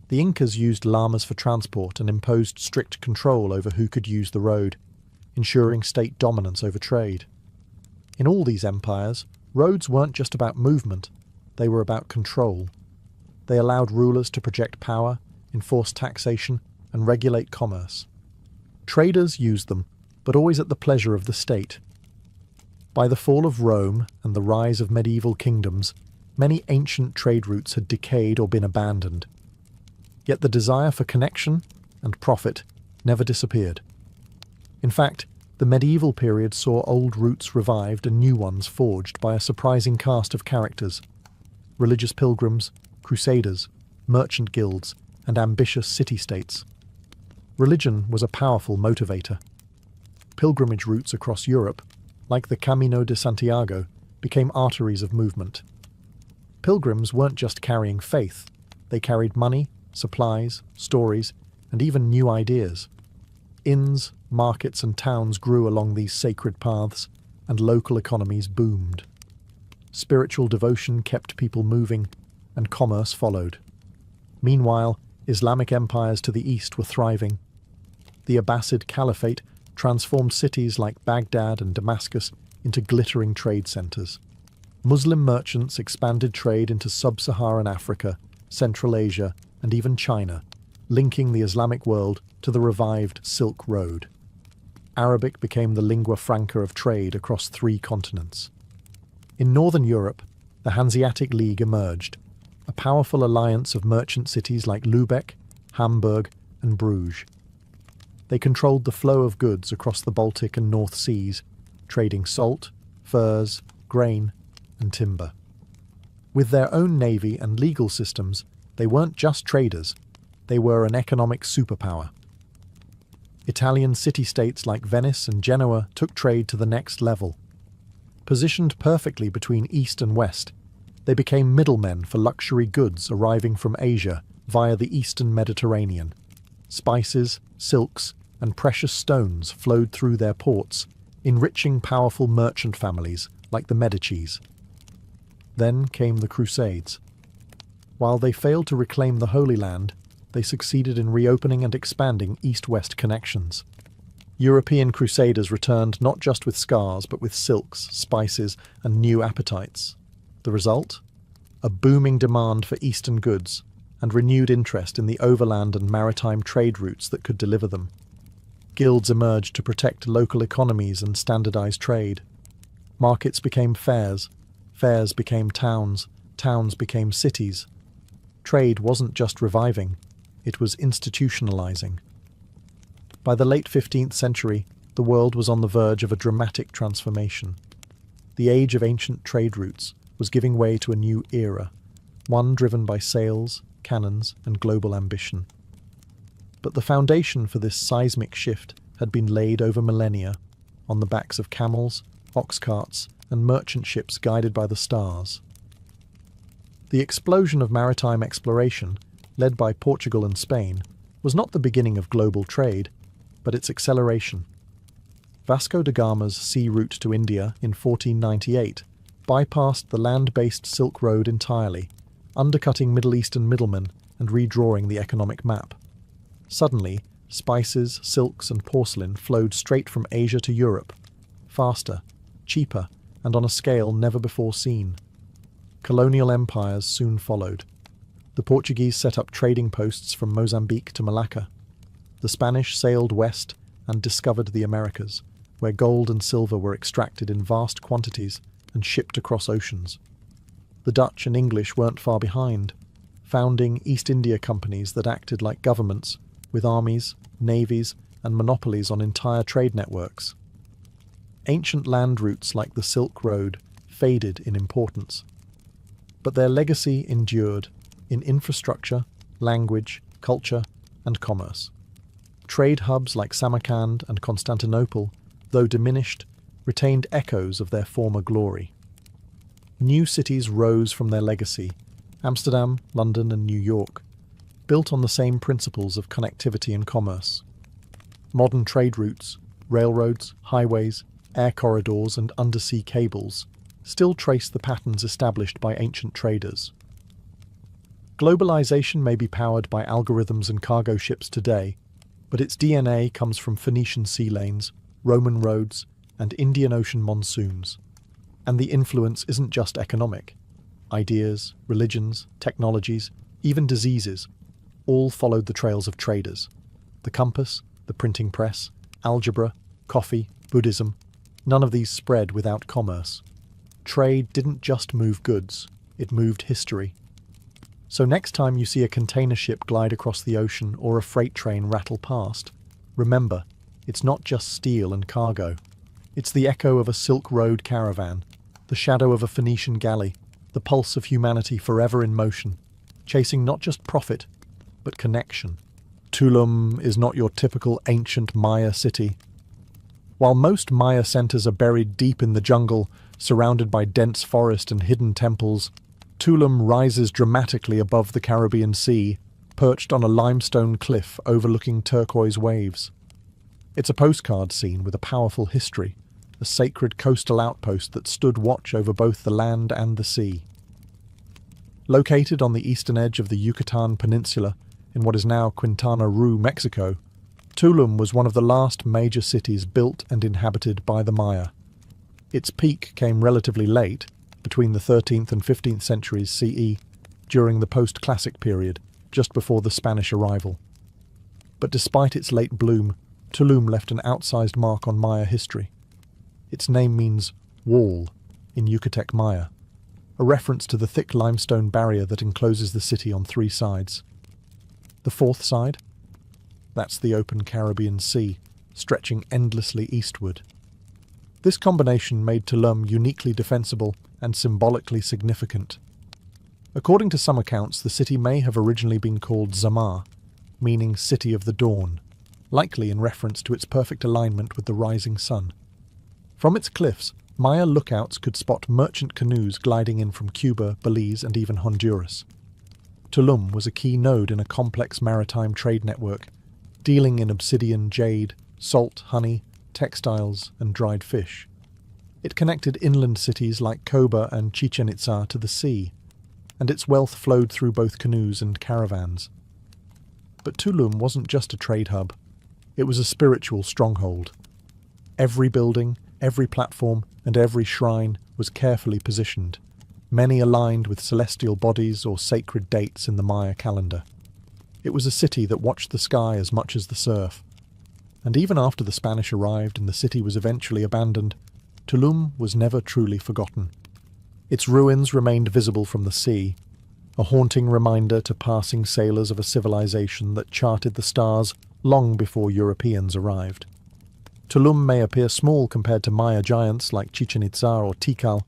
The Incas used llamas for transport and imposed strict control over who could use the road, ensuring state dominance over trade. In all these empires, roads weren't just about movement, they were about control. They allowed rulers to project power, enforce taxation, and regulate commerce. Traders used them, but always at the pleasure of the state. By the fall of Rome and the rise of medieval kingdoms, many ancient trade routes had decayed or been abandoned. Yet the desire for connection and profit never disappeared. In fact, the medieval period saw old routes revived and new ones forged by a surprising cast of characters: religious pilgrims, crusaders, merchant guilds, and ambitious city-states. Religion was a powerful motivator. Pilgrimage routes across Europe, like the Camino de Santiago, became arteries of movement. Pilgrims weren't just carrying faith, they carried money, supplies, stories, and even new ideas. Inns, markets, and towns grew along these sacred paths, and local economies boomed. Spiritual devotion kept people moving, and commerce followed. Meanwhile, Islamic empires to the east were thriving. The Abbasid Caliphate transformed cities like Baghdad and Damascus into glittering trade centers. Muslim merchants expanded trade into sub-Saharan Africa, Central Asia, and even China, linking the Islamic world to the revived Silk Road. Arabic became the lingua franca of trade across 3 continents. In northern Europe, the Hanseatic League emerged, a powerful alliance of merchant cities like Lübeck, Hamburg, and Bruges. They controlled the flow of goods across the Baltic and North Seas, trading salt, furs, grain, and timber. With their own navy and legal systems, they weren't just traders, they were an economic superpower. Italian city-states like Venice and Genoa took trade to the next level. Positioned perfectly between East and West, they became middlemen for luxury goods arriving from Asia via the eastern Mediterranean. Spices, silks, and precious stones flowed through their ports, enriching powerful merchant families like the Medicis. Then came the Crusades. While they failed to reclaim the Holy Land, they succeeded in reopening and expanding east-west connections. European crusaders returned not just with scars, but with silks, spices, and new appetites. The result? A booming demand for Eastern goods, and renewed interest in the overland and maritime trade routes that could deliver them. Guilds emerged to protect local economies and standardize trade. Markets became fairs, fairs became towns, towns became cities. Trade wasn't just reviving, it was institutionalizing. By the late 15th century, the world was on the verge of a dramatic transformation. The age of ancient trade routes was giving way to a new era, one driven by sails, cannons, and global ambition. But the foundation for this seismic shift had been laid over millennia, on the backs of camels, ox carts, and merchant ships guided by the stars. The explosion of maritime exploration, led by Portugal and Spain, was not the beginning of global trade, but its acceleration. Vasco da Gama's sea route to India in 1498 bypassed the land-based Silk Road entirely, undercutting Middle Eastern middlemen and redrawing the economic map. Suddenly, spices, silks, and porcelain flowed straight from Asia to Europe, faster, cheaper, and on a scale never before seen. Colonial empires soon followed. The Portuguese set up trading posts from Mozambique to Malacca. The Spanish sailed west and discovered the Americas, where gold and silver were extracted in vast quantities and shipped across oceans. The Dutch and English weren't far behind, founding East India companies that acted like governments, with armies, navies, and monopolies on entire trade networks. Ancient land routes like the Silk Road faded in importance, but their legacy endured in infrastructure, language, culture, and commerce. Trade hubs like Samarkand and Constantinople, though diminished, retained echoes of their former glory. New cities rose from their legacy: Amsterdam, London, and New York. built on the same principles of connectivity and commerce. Modern trade routes, railroads, highways, air corridors, and undersea cables still trace the patterns established by ancient traders. Globalization may be powered by algorithms and cargo ships today, but its DNA comes from Phoenician sea lanes, Roman roads, and Indian Ocean monsoons. And the influence isn't just economic. Ideas, religions, technologies, even diseases, all followed the trails of traders. The compass, the printing press, algebra, coffee, Buddhism, none of these spread without commerce. Trade didn't just move goods, it moved history. So next time you see a container ship glide across the ocean or a freight train rattle past, remember, it's not just steel and cargo. It's the echo of a Silk Road caravan, the shadow of a Phoenician galley, the pulse of humanity forever in motion, chasing not just profit, but connection. Tulum is not your typical ancient Maya city. While most Maya centers are buried deep in the jungle, surrounded by dense forest and hidden temples, Tulum rises dramatically above the Caribbean Sea, perched on a limestone cliff overlooking turquoise waves. It's a postcard scene with a powerful history, a sacred coastal outpost that stood watch over both the land and the sea. Located on the eastern edge of the Yucatan Peninsula, in what is now Quintana Roo, Mexico, Tulum was one of the last major cities built and inhabited by the Maya. Its peak came relatively late, between the 13th and 15th centuries CE, during the post-classic period, just before the Spanish arrival. But despite its late bloom, Tulum left an outsized mark on Maya history. Its name means wall in Yucatec Maya, a reference to the thick limestone barrier that encloses the city on three sides. The fourth side? That's the open Caribbean Sea, stretching endlessly eastward. This combination made Tulum uniquely defensible and symbolically significant. According to some accounts, the city may have originally been called Zamar, meaning City of the Dawn, likely in reference to its perfect alignment with the rising sun. From its cliffs, Maya lookouts could spot merchant canoes gliding in from Cuba, Belize, and even Honduras. Tulum was a key node in a complex maritime trade network, dealing in obsidian, jade, salt, honey, textiles, and dried fish. It connected inland cities like Coba and Chichen Itza to the sea, and its wealth flowed through both canoes and caravans. But Tulum wasn't just a trade hub. It was a spiritual stronghold. Every building, every platform, and every shrine was carefully positioned, many aligned with celestial bodies or sacred dates in the Maya calendar. It was a city that watched the sky as much as the surf. And even after the Spanish arrived and the city was eventually abandoned, Tulum was never truly forgotten. Its ruins remained visible from the sea, a haunting reminder to passing sailors of a civilization that charted the stars long before Europeans arrived. Tulum may appear small compared to Maya giants like Chichen Itza or Tikal,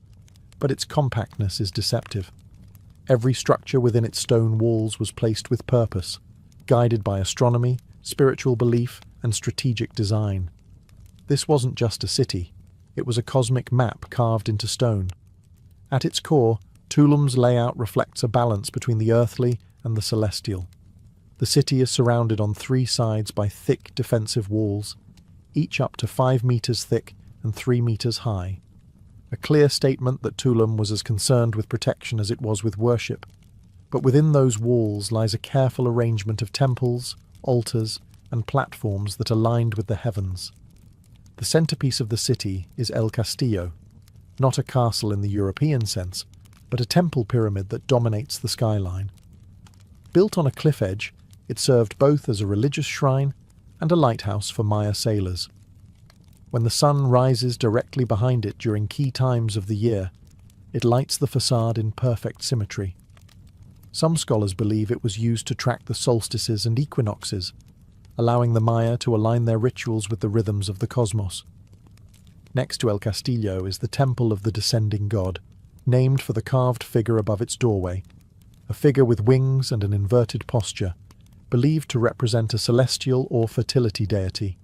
but its compactness is deceptive. Every structure within its stone walls was placed with purpose, guided by astronomy, spiritual belief, and strategic design. This wasn't just a city, it was a cosmic map carved into stone. At its core, Tulum's layout reflects a balance between the earthly and the celestial. The city is surrounded on three sides by thick defensive walls, each up to 5 meters thick and 3 meters high. A clear statement that Tulum was as concerned with protection as it was with worship. But within those walls lies a careful arrangement of temples, altars, and platforms that aligned with the heavens. The centerpiece of the city is El Castillo, not a castle in the European sense, but a temple pyramid that dominates the skyline. Built on a cliff edge, it served both as a religious shrine and a lighthouse for Maya sailors. When the sun rises directly behind it during key times of the year, it lights the facade in perfect symmetry. Some scholars believe it was used to track the solstices and equinoxes, allowing the Maya to align their rituals with the rhythms of the cosmos. Next to El Castillo is the Temple of the Descending God, named for the carved figure above its doorway, a figure with wings and an inverted posture, believed to represent a celestial or fertility deity.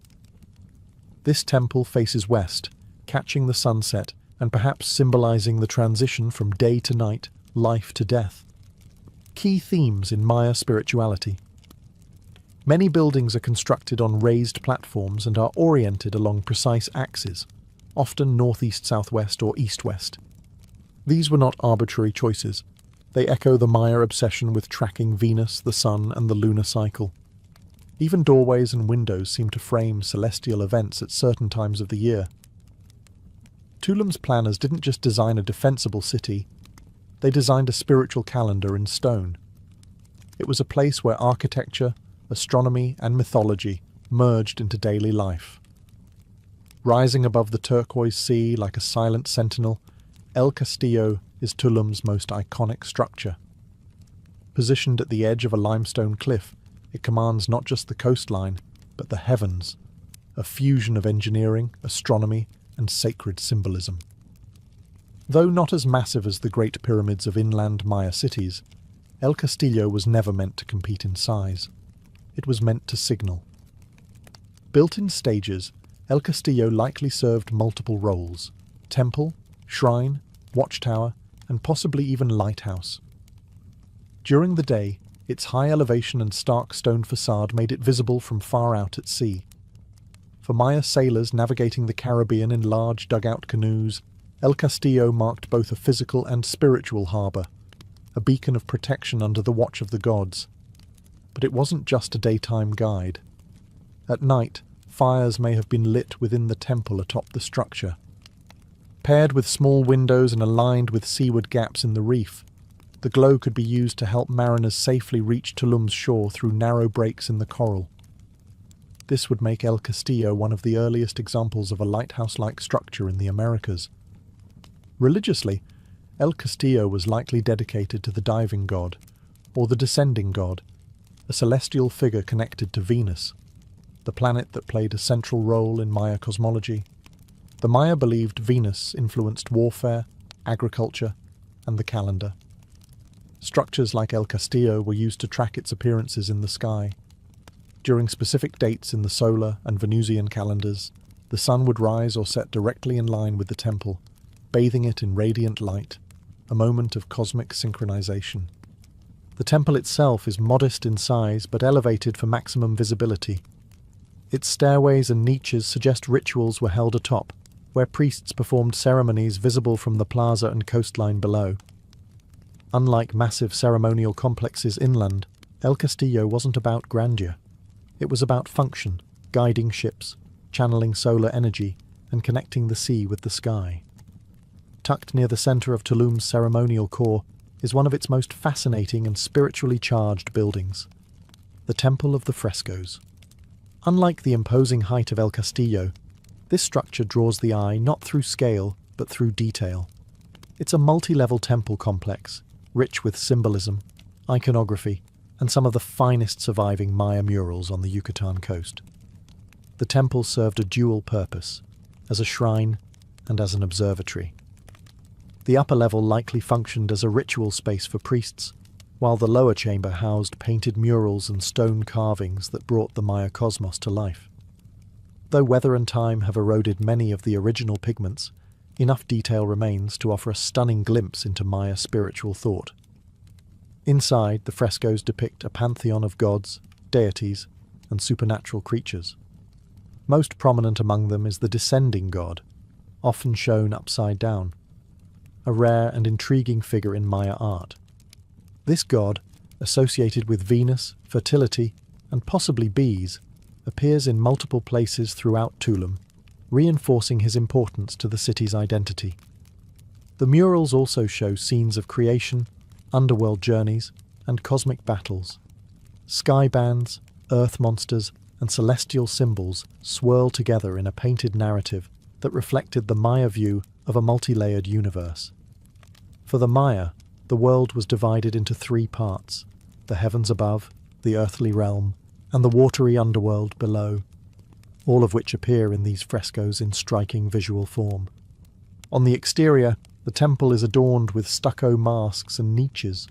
This temple faces west, catching the sunset and perhaps symbolizing the transition from day to night, life to death. Key themes in Maya spirituality: Many buildings are constructed on raised platforms and are oriented along precise axes, often northeast-southwest or east-west. These were not arbitrary choices. They echo the Maya obsession with tracking Venus, the Sun, and the lunar cycle. Even doorways and windows seem to frame celestial events at certain times of the year. Tulum's planners didn't just design a defensible city, they designed a spiritual calendar in stone. It was a place where architecture, astronomy, and mythology merged into daily life. Rising above the turquoise sea like a silent sentinel, El Castillo is Tulum's most iconic structure. Positioned at the edge of a limestone cliff, it commands not just the coastline, but the heavens, a fusion of engineering, astronomy, and sacred symbolism. Though not as massive as the Great Pyramids of inland Maya cities, El Castillo was never meant to compete in size. It was meant to signal. Built in stages, El Castillo likely served multiple roles: temple, shrine, watchtower, and possibly even lighthouse. During the day, its high elevation and stark stone facade made it visible from far out at sea. For Maya sailors navigating the Caribbean in large dugout canoes, El Castillo marked both a physical and spiritual harbour, a beacon of protection under the watch of the gods. But it wasn't just a daytime guide. At night, fires may have been lit within the temple atop the structure. Paired with small windows and aligned with seaward gaps in the reef, the glow could be used to help mariners safely reach Tulum's shore through narrow breaks in the coral. This would make El Castillo one of the earliest examples of a lighthouse-like structure in the Americas. Religiously, El Castillo was likely dedicated to the diving god, or the descending god, a celestial figure connected to Venus, the planet that played a central role in Maya cosmology. The Maya believed Venus influenced warfare, agriculture, and the calendar. Structures like El Castillo were used to track its appearances in the sky. During specific dates in the solar and Venusian calendars, the sun would rise or set directly in line with the temple, bathing it in radiant light, a moment of cosmic synchronization. The temple itself is modest in size but elevated for maximum visibility. Its stairways and niches suggest rituals were held atop, where priests performed ceremonies visible from the plaza and coastline below. Unlike massive ceremonial complexes inland, El Castillo wasn't about grandeur. It was about function, guiding ships, channeling solar energy, and connecting the sea with the sky. Tucked near the center of Tulum's ceremonial core is one of its most fascinating and spiritually charged buildings, the Temple of the Frescoes. Unlike the imposing height of El Castillo, this structure draws the eye not through scale, but through detail. It's a multi-level temple complex, rich with symbolism, iconography, and some of the finest surviving Maya murals on the Yucatan coast. The temple served a dual purpose, as a shrine and as an observatory. The upper level likely functioned as a ritual space for priests, while the lower chamber housed painted murals and stone carvings that brought the Maya cosmos to life. Though weather and time have eroded many of the original pigments, enough detail remains to offer a stunning glimpse into Maya spiritual thought. Inside, the frescoes depict a pantheon of gods, deities, and supernatural creatures. Most prominent among them is the descending god, often shown upside down, a rare and intriguing figure in Maya art. This god, associated with Venus, fertility, and possibly bees, appears in multiple places throughout Tulum, reinforcing his importance to the city's identity. The murals also show scenes of creation, underworld journeys, and cosmic battles. Sky bands, earth monsters, and celestial symbols swirl together in a painted narrative that reflected the Maya view of a multi-layered universe. For the Maya, the world was divided into three parts: the heavens above, the earthly realm, and the watery underworld below, all of which appear in these frescoes in striking visual form. On the exterior, the temple is adorned with stucco masks and niches.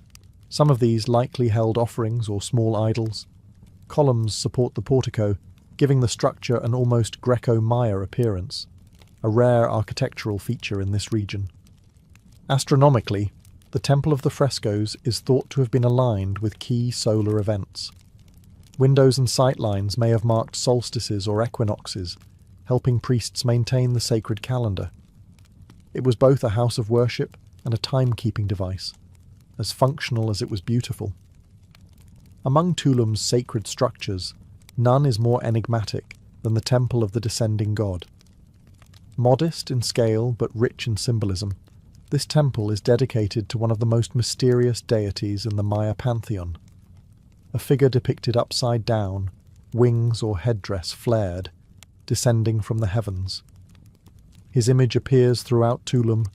Some of these likely held offerings or small idols. Columns support the portico, giving the structure an almost Greco-Maya appearance, a rare architectural feature in this region. Astronomically, the Temple of the Frescoes is thought to have been aligned with key solar events. Windows and sightlines may have marked solstices or equinoxes, helping priests maintain the sacred calendar. It was both a house of worship and a timekeeping device, as functional as it was beautiful. Among Tulum's sacred structures, none is more enigmatic than the Temple of the Descending God. Modest in scale but rich in symbolism, this temple is dedicated to one of the most mysterious deities in the Maya pantheon. A figure depicted upside down, wings or headdress flared, descending from the heavens. His image appears throughout Tulum,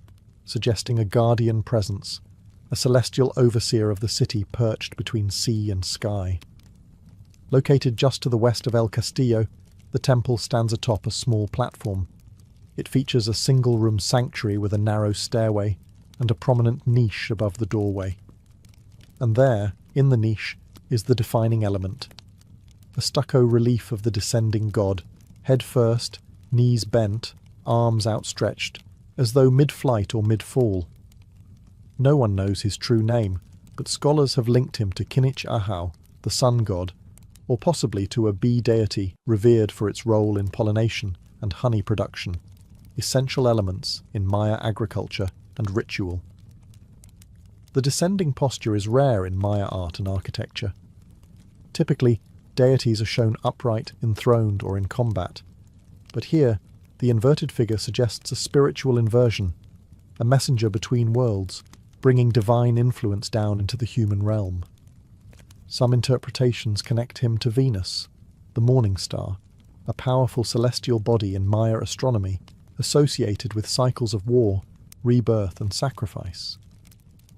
suggesting a guardian presence, a celestial overseer of the city perched between sea and sky. Located just to the west of El Castillo, the temple stands atop a small platform. It features a single-room sanctuary with a narrow stairway and a prominent niche above the doorway. And there, in the niche, is the defining element. A stucco relief of the descending god, head first, knees bent, arms outstretched, as though mid-flight or mid-fall. No one knows his true name, but scholars have linked him to Kinich Ahau, the sun god, or possibly to a bee deity revered for its role in pollination and honey production, essential elements in Maya agriculture and ritual. The descending posture is rare in Maya art and architecture. Typically, deities are shown upright, enthroned, or in combat, but here, the inverted figure suggests a spiritual inversion, a messenger between worlds, bringing divine influence down into the human realm. Some interpretations connect him to Venus, the morning star, a powerful celestial body in Maya astronomy associated with cycles of war, rebirth, and sacrifice.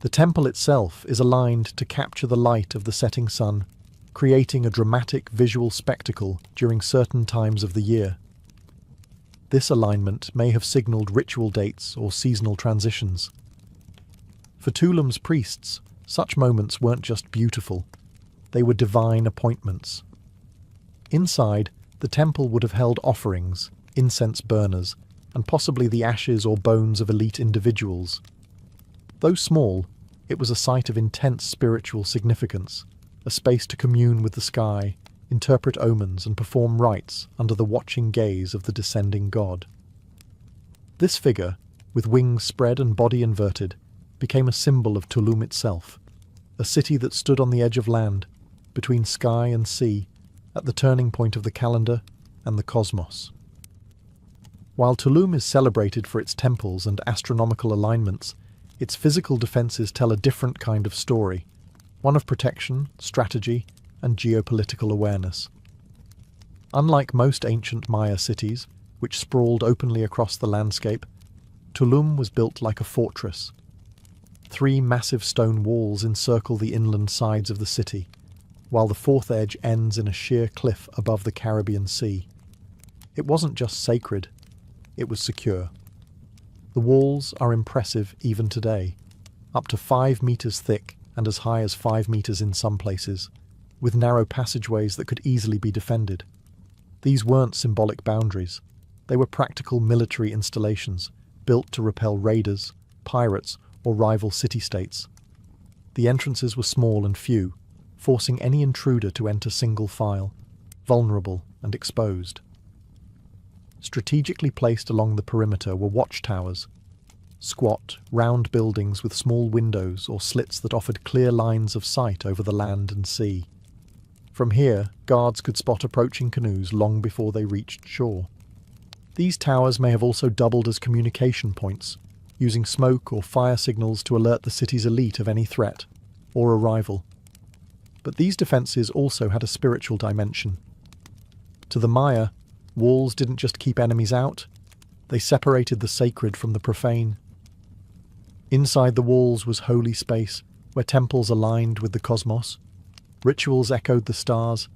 The temple itself is aligned to capture the light of the setting sun, creating a dramatic visual spectacle during certain times of the year. This alignment may have signaled ritual dates or seasonal transitions. For Tulum's priests, such moments weren't just beautiful, they were divine appointments. Inside, the temple would have held offerings, incense burners, and possibly the ashes or bones of elite individuals. Though small, it was a site of intense spiritual significance, a space to commune with the sky, interpret omens, and perform rites under the watching gaze of the descending god. This figure, with wings spread and body inverted, became a symbol of Tulum itself, a city that stood on the edge of land, between sky and sea, at the turning point of the calendar and the cosmos. While Tulum is celebrated for its temples and astronomical alignments, its physical defences tell a different kind of story, one of protection, strategy, and geopolitical awareness. Unlike most ancient Maya cities, which sprawled openly across the landscape, Tulum was built like a fortress. 3 massive stone walls encircle the inland sides of the city, while the fourth edge ends in a sheer cliff above the Caribbean Sea. It wasn't just sacred, it was secure. The walls are impressive even today, up to 5 meters thick and as high as 5 meters in some places, with narrow passageways that could easily be defended. These weren't symbolic boundaries. They were practical military installations, built to repel raiders, pirates, or rival city-states. The entrances were small and few, forcing any intruder to enter single file, vulnerable and exposed. Strategically placed along the perimeter were watchtowers, squat, round buildings with small windows or slits that offered clear lines of sight over the land and sea. From here, guards could spot approaching canoes long before they reached shore. These towers may have also doubled as communication points, using smoke or fire signals to alert the city's elite of any threat or arrival. But these defences also had a spiritual dimension. To the Maya, walls didn't just keep enemies out, they separated the sacred from the profane. Inside the walls was holy space, where temples aligned with the cosmos, rituals echoed the stars,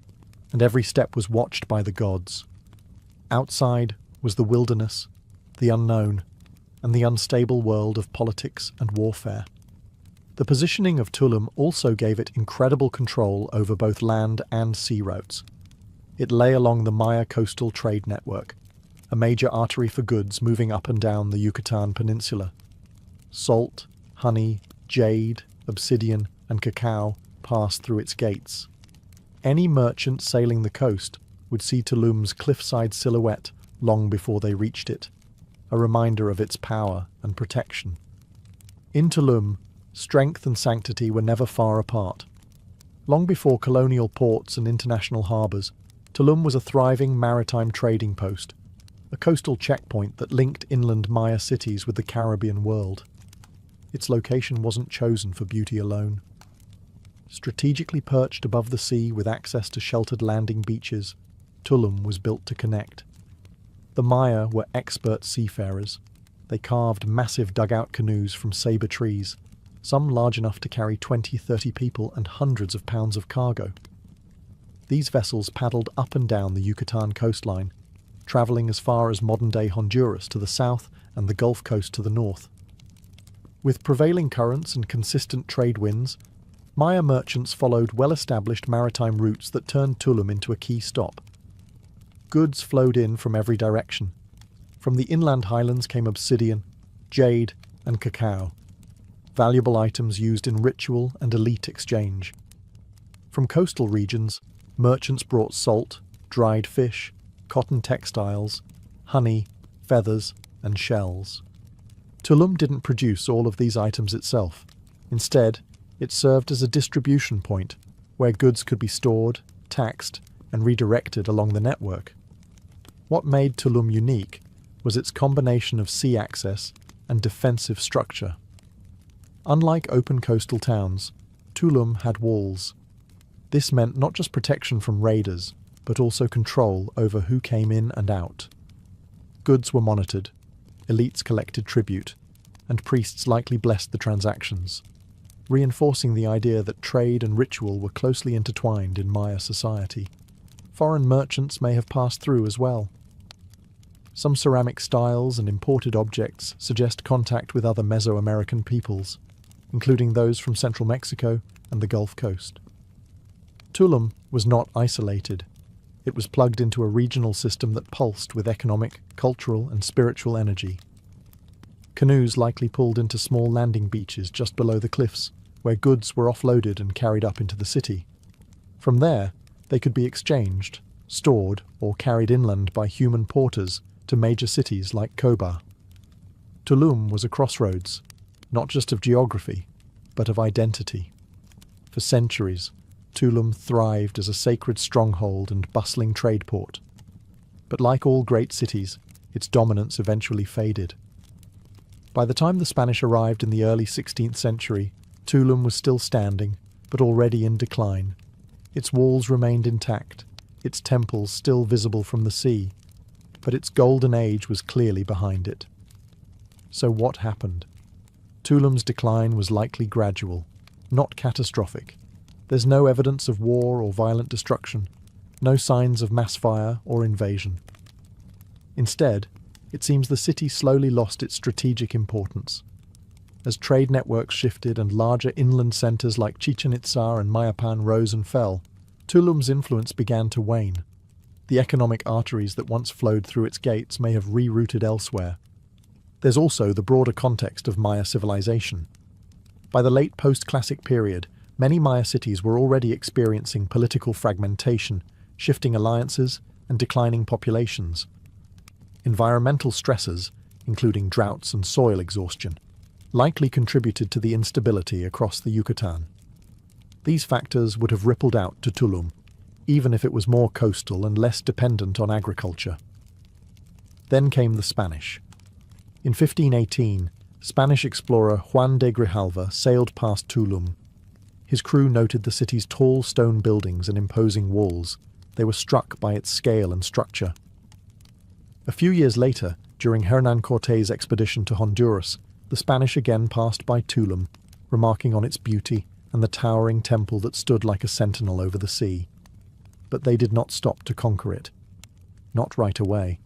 and every step was watched by the gods. Outside was the wilderness, the unknown, and the unstable world of politics and warfare. The positioning of Tulum also gave it incredible control over both land and sea routes. It lay along the Maya coastal trade network, a major artery for goods moving up and down the Yucatan Peninsula. Salt, honey, jade, obsidian, and cacao passed through its gates. Any merchant sailing the coast would see Tulum's cliffside silhouette long before they reached it, a reminder of its power and protection. In Tulum, strength and sanctity were never far apart. Long before colonial ports and international harbours, Tulum was a thriving maritime trading post, a coastal checkpoint that linked inland Maya cities with the Caribbean world. Its location wasn't chosen for beauty alone. Strategically perched above the sea with access to sheltered landing beaches, Tulum was built to connect. The Maya were expert seafarers. They carved massive dugout canoes from sabre trees, some large enough to carry 20-30 people and hundreds of pounds of cargo. These vessels paddled up and down the Yucatan coastline, travelling as far as modern-day Honduras to the south and the Gulf Coast to the north. With prevailing currents and consistent trade winds, Maya merchants followed well-established maritime routes that turned Tulum into a key stop. Goods flowed in from every direction. From the inland highlands came obsidian, jade, and cacao, valuable items used in ritual and elite exchange. From coastal regions, merchants brought salt, dried fish, cotton textiles, honey, feathers, and shells. Tulum didn't produce all of these items itself. Instead, it served as a distribution point where goods could be stored, taxed, and redirected along the network. What made Tulum unique was its combination of sea access and defensive structure. Unlike open coastal towns, Tulum had walls. This meant not just protection from raiders, but also control over who came in and out. Goods were monitored, elites collected tribute, and priests likely blessed the transactions, reinforcing the idea that trade and ritual were closely intertwined in Maya society. Foreign merchants may have passed through as well. Some ceramic styles and imported objects suggest contact with other Mesoamerican peoples, including those from central Mexico and the Gulf Coast. Tulum was not isolated. It was plugged into a regional system that pulsed with economic, cultural, and spiritual energy. Canoes likely pulled into small landing beaches just below the cliffs, where goods were offloaded and carried up into the city. From there, they could be exchanged, stored, or carried inland by human porters to major cities like Koba. Tulum was a crossroads, not just of geography, but of identity. For centuries, Tulum thrived as a sacred stronghold and bustling trade port. But like all great cities, its dominance eventually faded. By the time the Spanish arrived in the early 16th century, Tulum was still standing, but already in decline. Its walls remained intact, its temples still visible from the sea, but its golden age was clearly behind it. So what happened? Tulum's decline was likely gradual, not catastrophic. There's no evidence of war or violent destruction, no signs of mass fire or invasion. Instead, it seems the city slowly lost its strategic importance. As trade networks shifted and larger inland centers like Chichen Itza and Mayapan rose and fell, Tulum's influence began to wane. The economic arteries that once flowed through its gates may have rerouted elsewhere. There's also the broader context of Maya civilization. By the late post-classic period, many Maya cities were already experiencing political fragmentation, shifting alliances, and declining populations. Environmental stresses, including droughts and soil exhaustion, likely contributed to the instability across the Yucatan. These factors would have rippled out to Tulum, even if it was more coastal and less dependent on agriculture. Then came the Spanish. In 1518, Spanish explorer Juan de Grijalva sailed past Tulum. His crew noted the city's tall stone buildings and imposing walls. They were struck by its scale and structure. A few years later, during Hernán Cortés' expedition to Honduras, the Spanish again passed by Tulum, remarking on its beauty and the towering temple that stood like a sentinel over the sea. But they did not stop to conquer it. Not right away.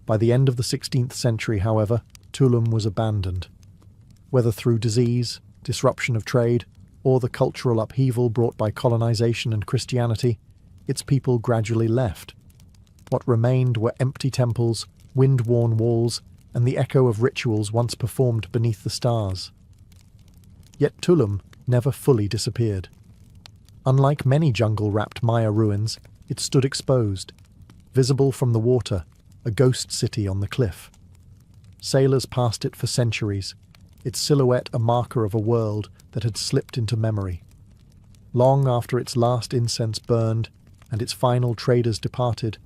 By the end of the 16th century, however, Tulum was abandoned. Whether through disease, disruption of trade, or the cultural upheaval brought by colonization and Christianity, its people gradually left. What remained were empty temples, wind-worn walls, and the echo of rituals once performed beneath the stars. Yet Tulum never fully disappeared. Unlike many jungle-wrapped Maya ruins, it stood exposed, visible from the water, a ghost city on the cliff. Sailors passed it for centuries, its silhouette a marker of a world that had slipped into memory. Long after its last incense burned and its final traders departed,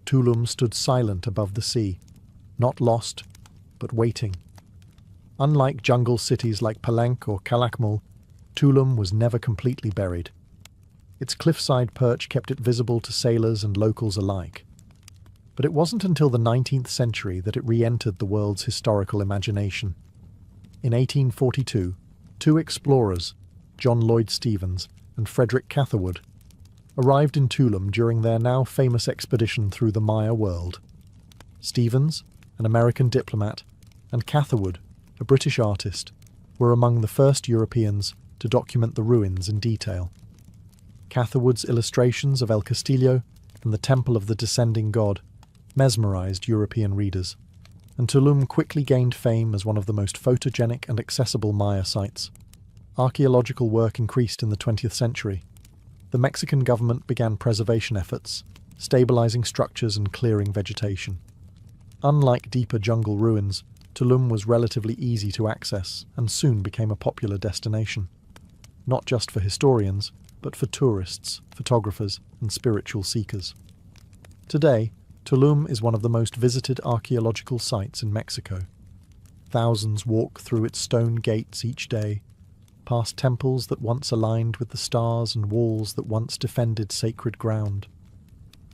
Tulum stood silent above the sea, not lost, but waiting. Unlike jungle cities like Palenque or Calakmul, Tulum was never completely buried. Its cliffside perch kept it visible to sailors and locals alike. But it wasn't until the 19th century that it re-entered the world's historical imagination. In 1842, two explorers, John Lloyd Stephens and Frederick Catherwood, arrived in Tulum during their now famous expedition through the Maya world. Stephens, an American diplomat, and Catherwood, a British artist, were among the first Europeans to document the ruins in detail. Catherwood's illustrations of El Castillo and the Temple of the Descending God mesmerized European readers, and Tulum quickly gained fame as one of the most photogenic and accessible Maya sites. Archaeological work increased in the 20th century. The Mexican government began preservation efforts, stabilizing structures and clearing vegetation. Unlike deeper jungle ruins, Tulum was relatively easy to access and soon became a popular destination, not just for historians, but for tourists, photographers, and spiritual seekers. Today, Tulum is one of the most visited archaeological sites in Mexico. Thousands walk through its stone gates each day, past temples that once aligned with the stars and walls that once defended sacred ground.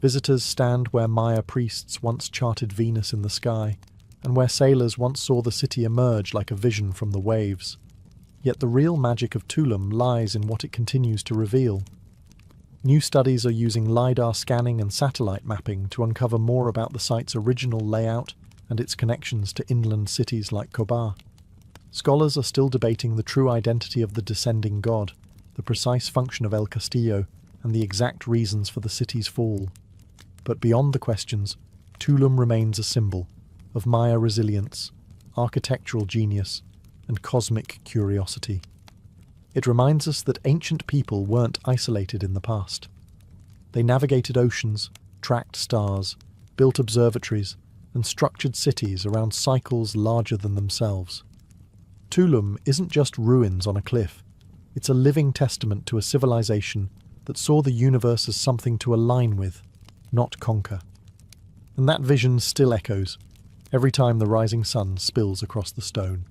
Visitors stand where Maya priests once charted Venus in the sky, and where sailors once saw the city emerge like a vision from the waves. Yet the real magic of Tulum lies in what it continues to reveal. New studies are using LiDAR scanning and satellite mapping to uncover more about the site's original layout and its connections to inland cities like Cobar. Scholars are still debating the true identity of the descending god, the precise function of El Castillo, and the exact reasons for the city's fall. But beyond the questions, Tulum remains a symbol of Maya resilience, architectural genius, and cosmic curiosity. It reminds us that ancient people weren't isolated in the past. They navigated oceans, tracked stars, built observatories, and structured cities around cycles larger than themselves. Tulum isn't just ruins on a cliff. It's a living testament to a civilization that saw the universe as something to align with, not conquer. And that vision still echoes every time the rising sun spills across the stone.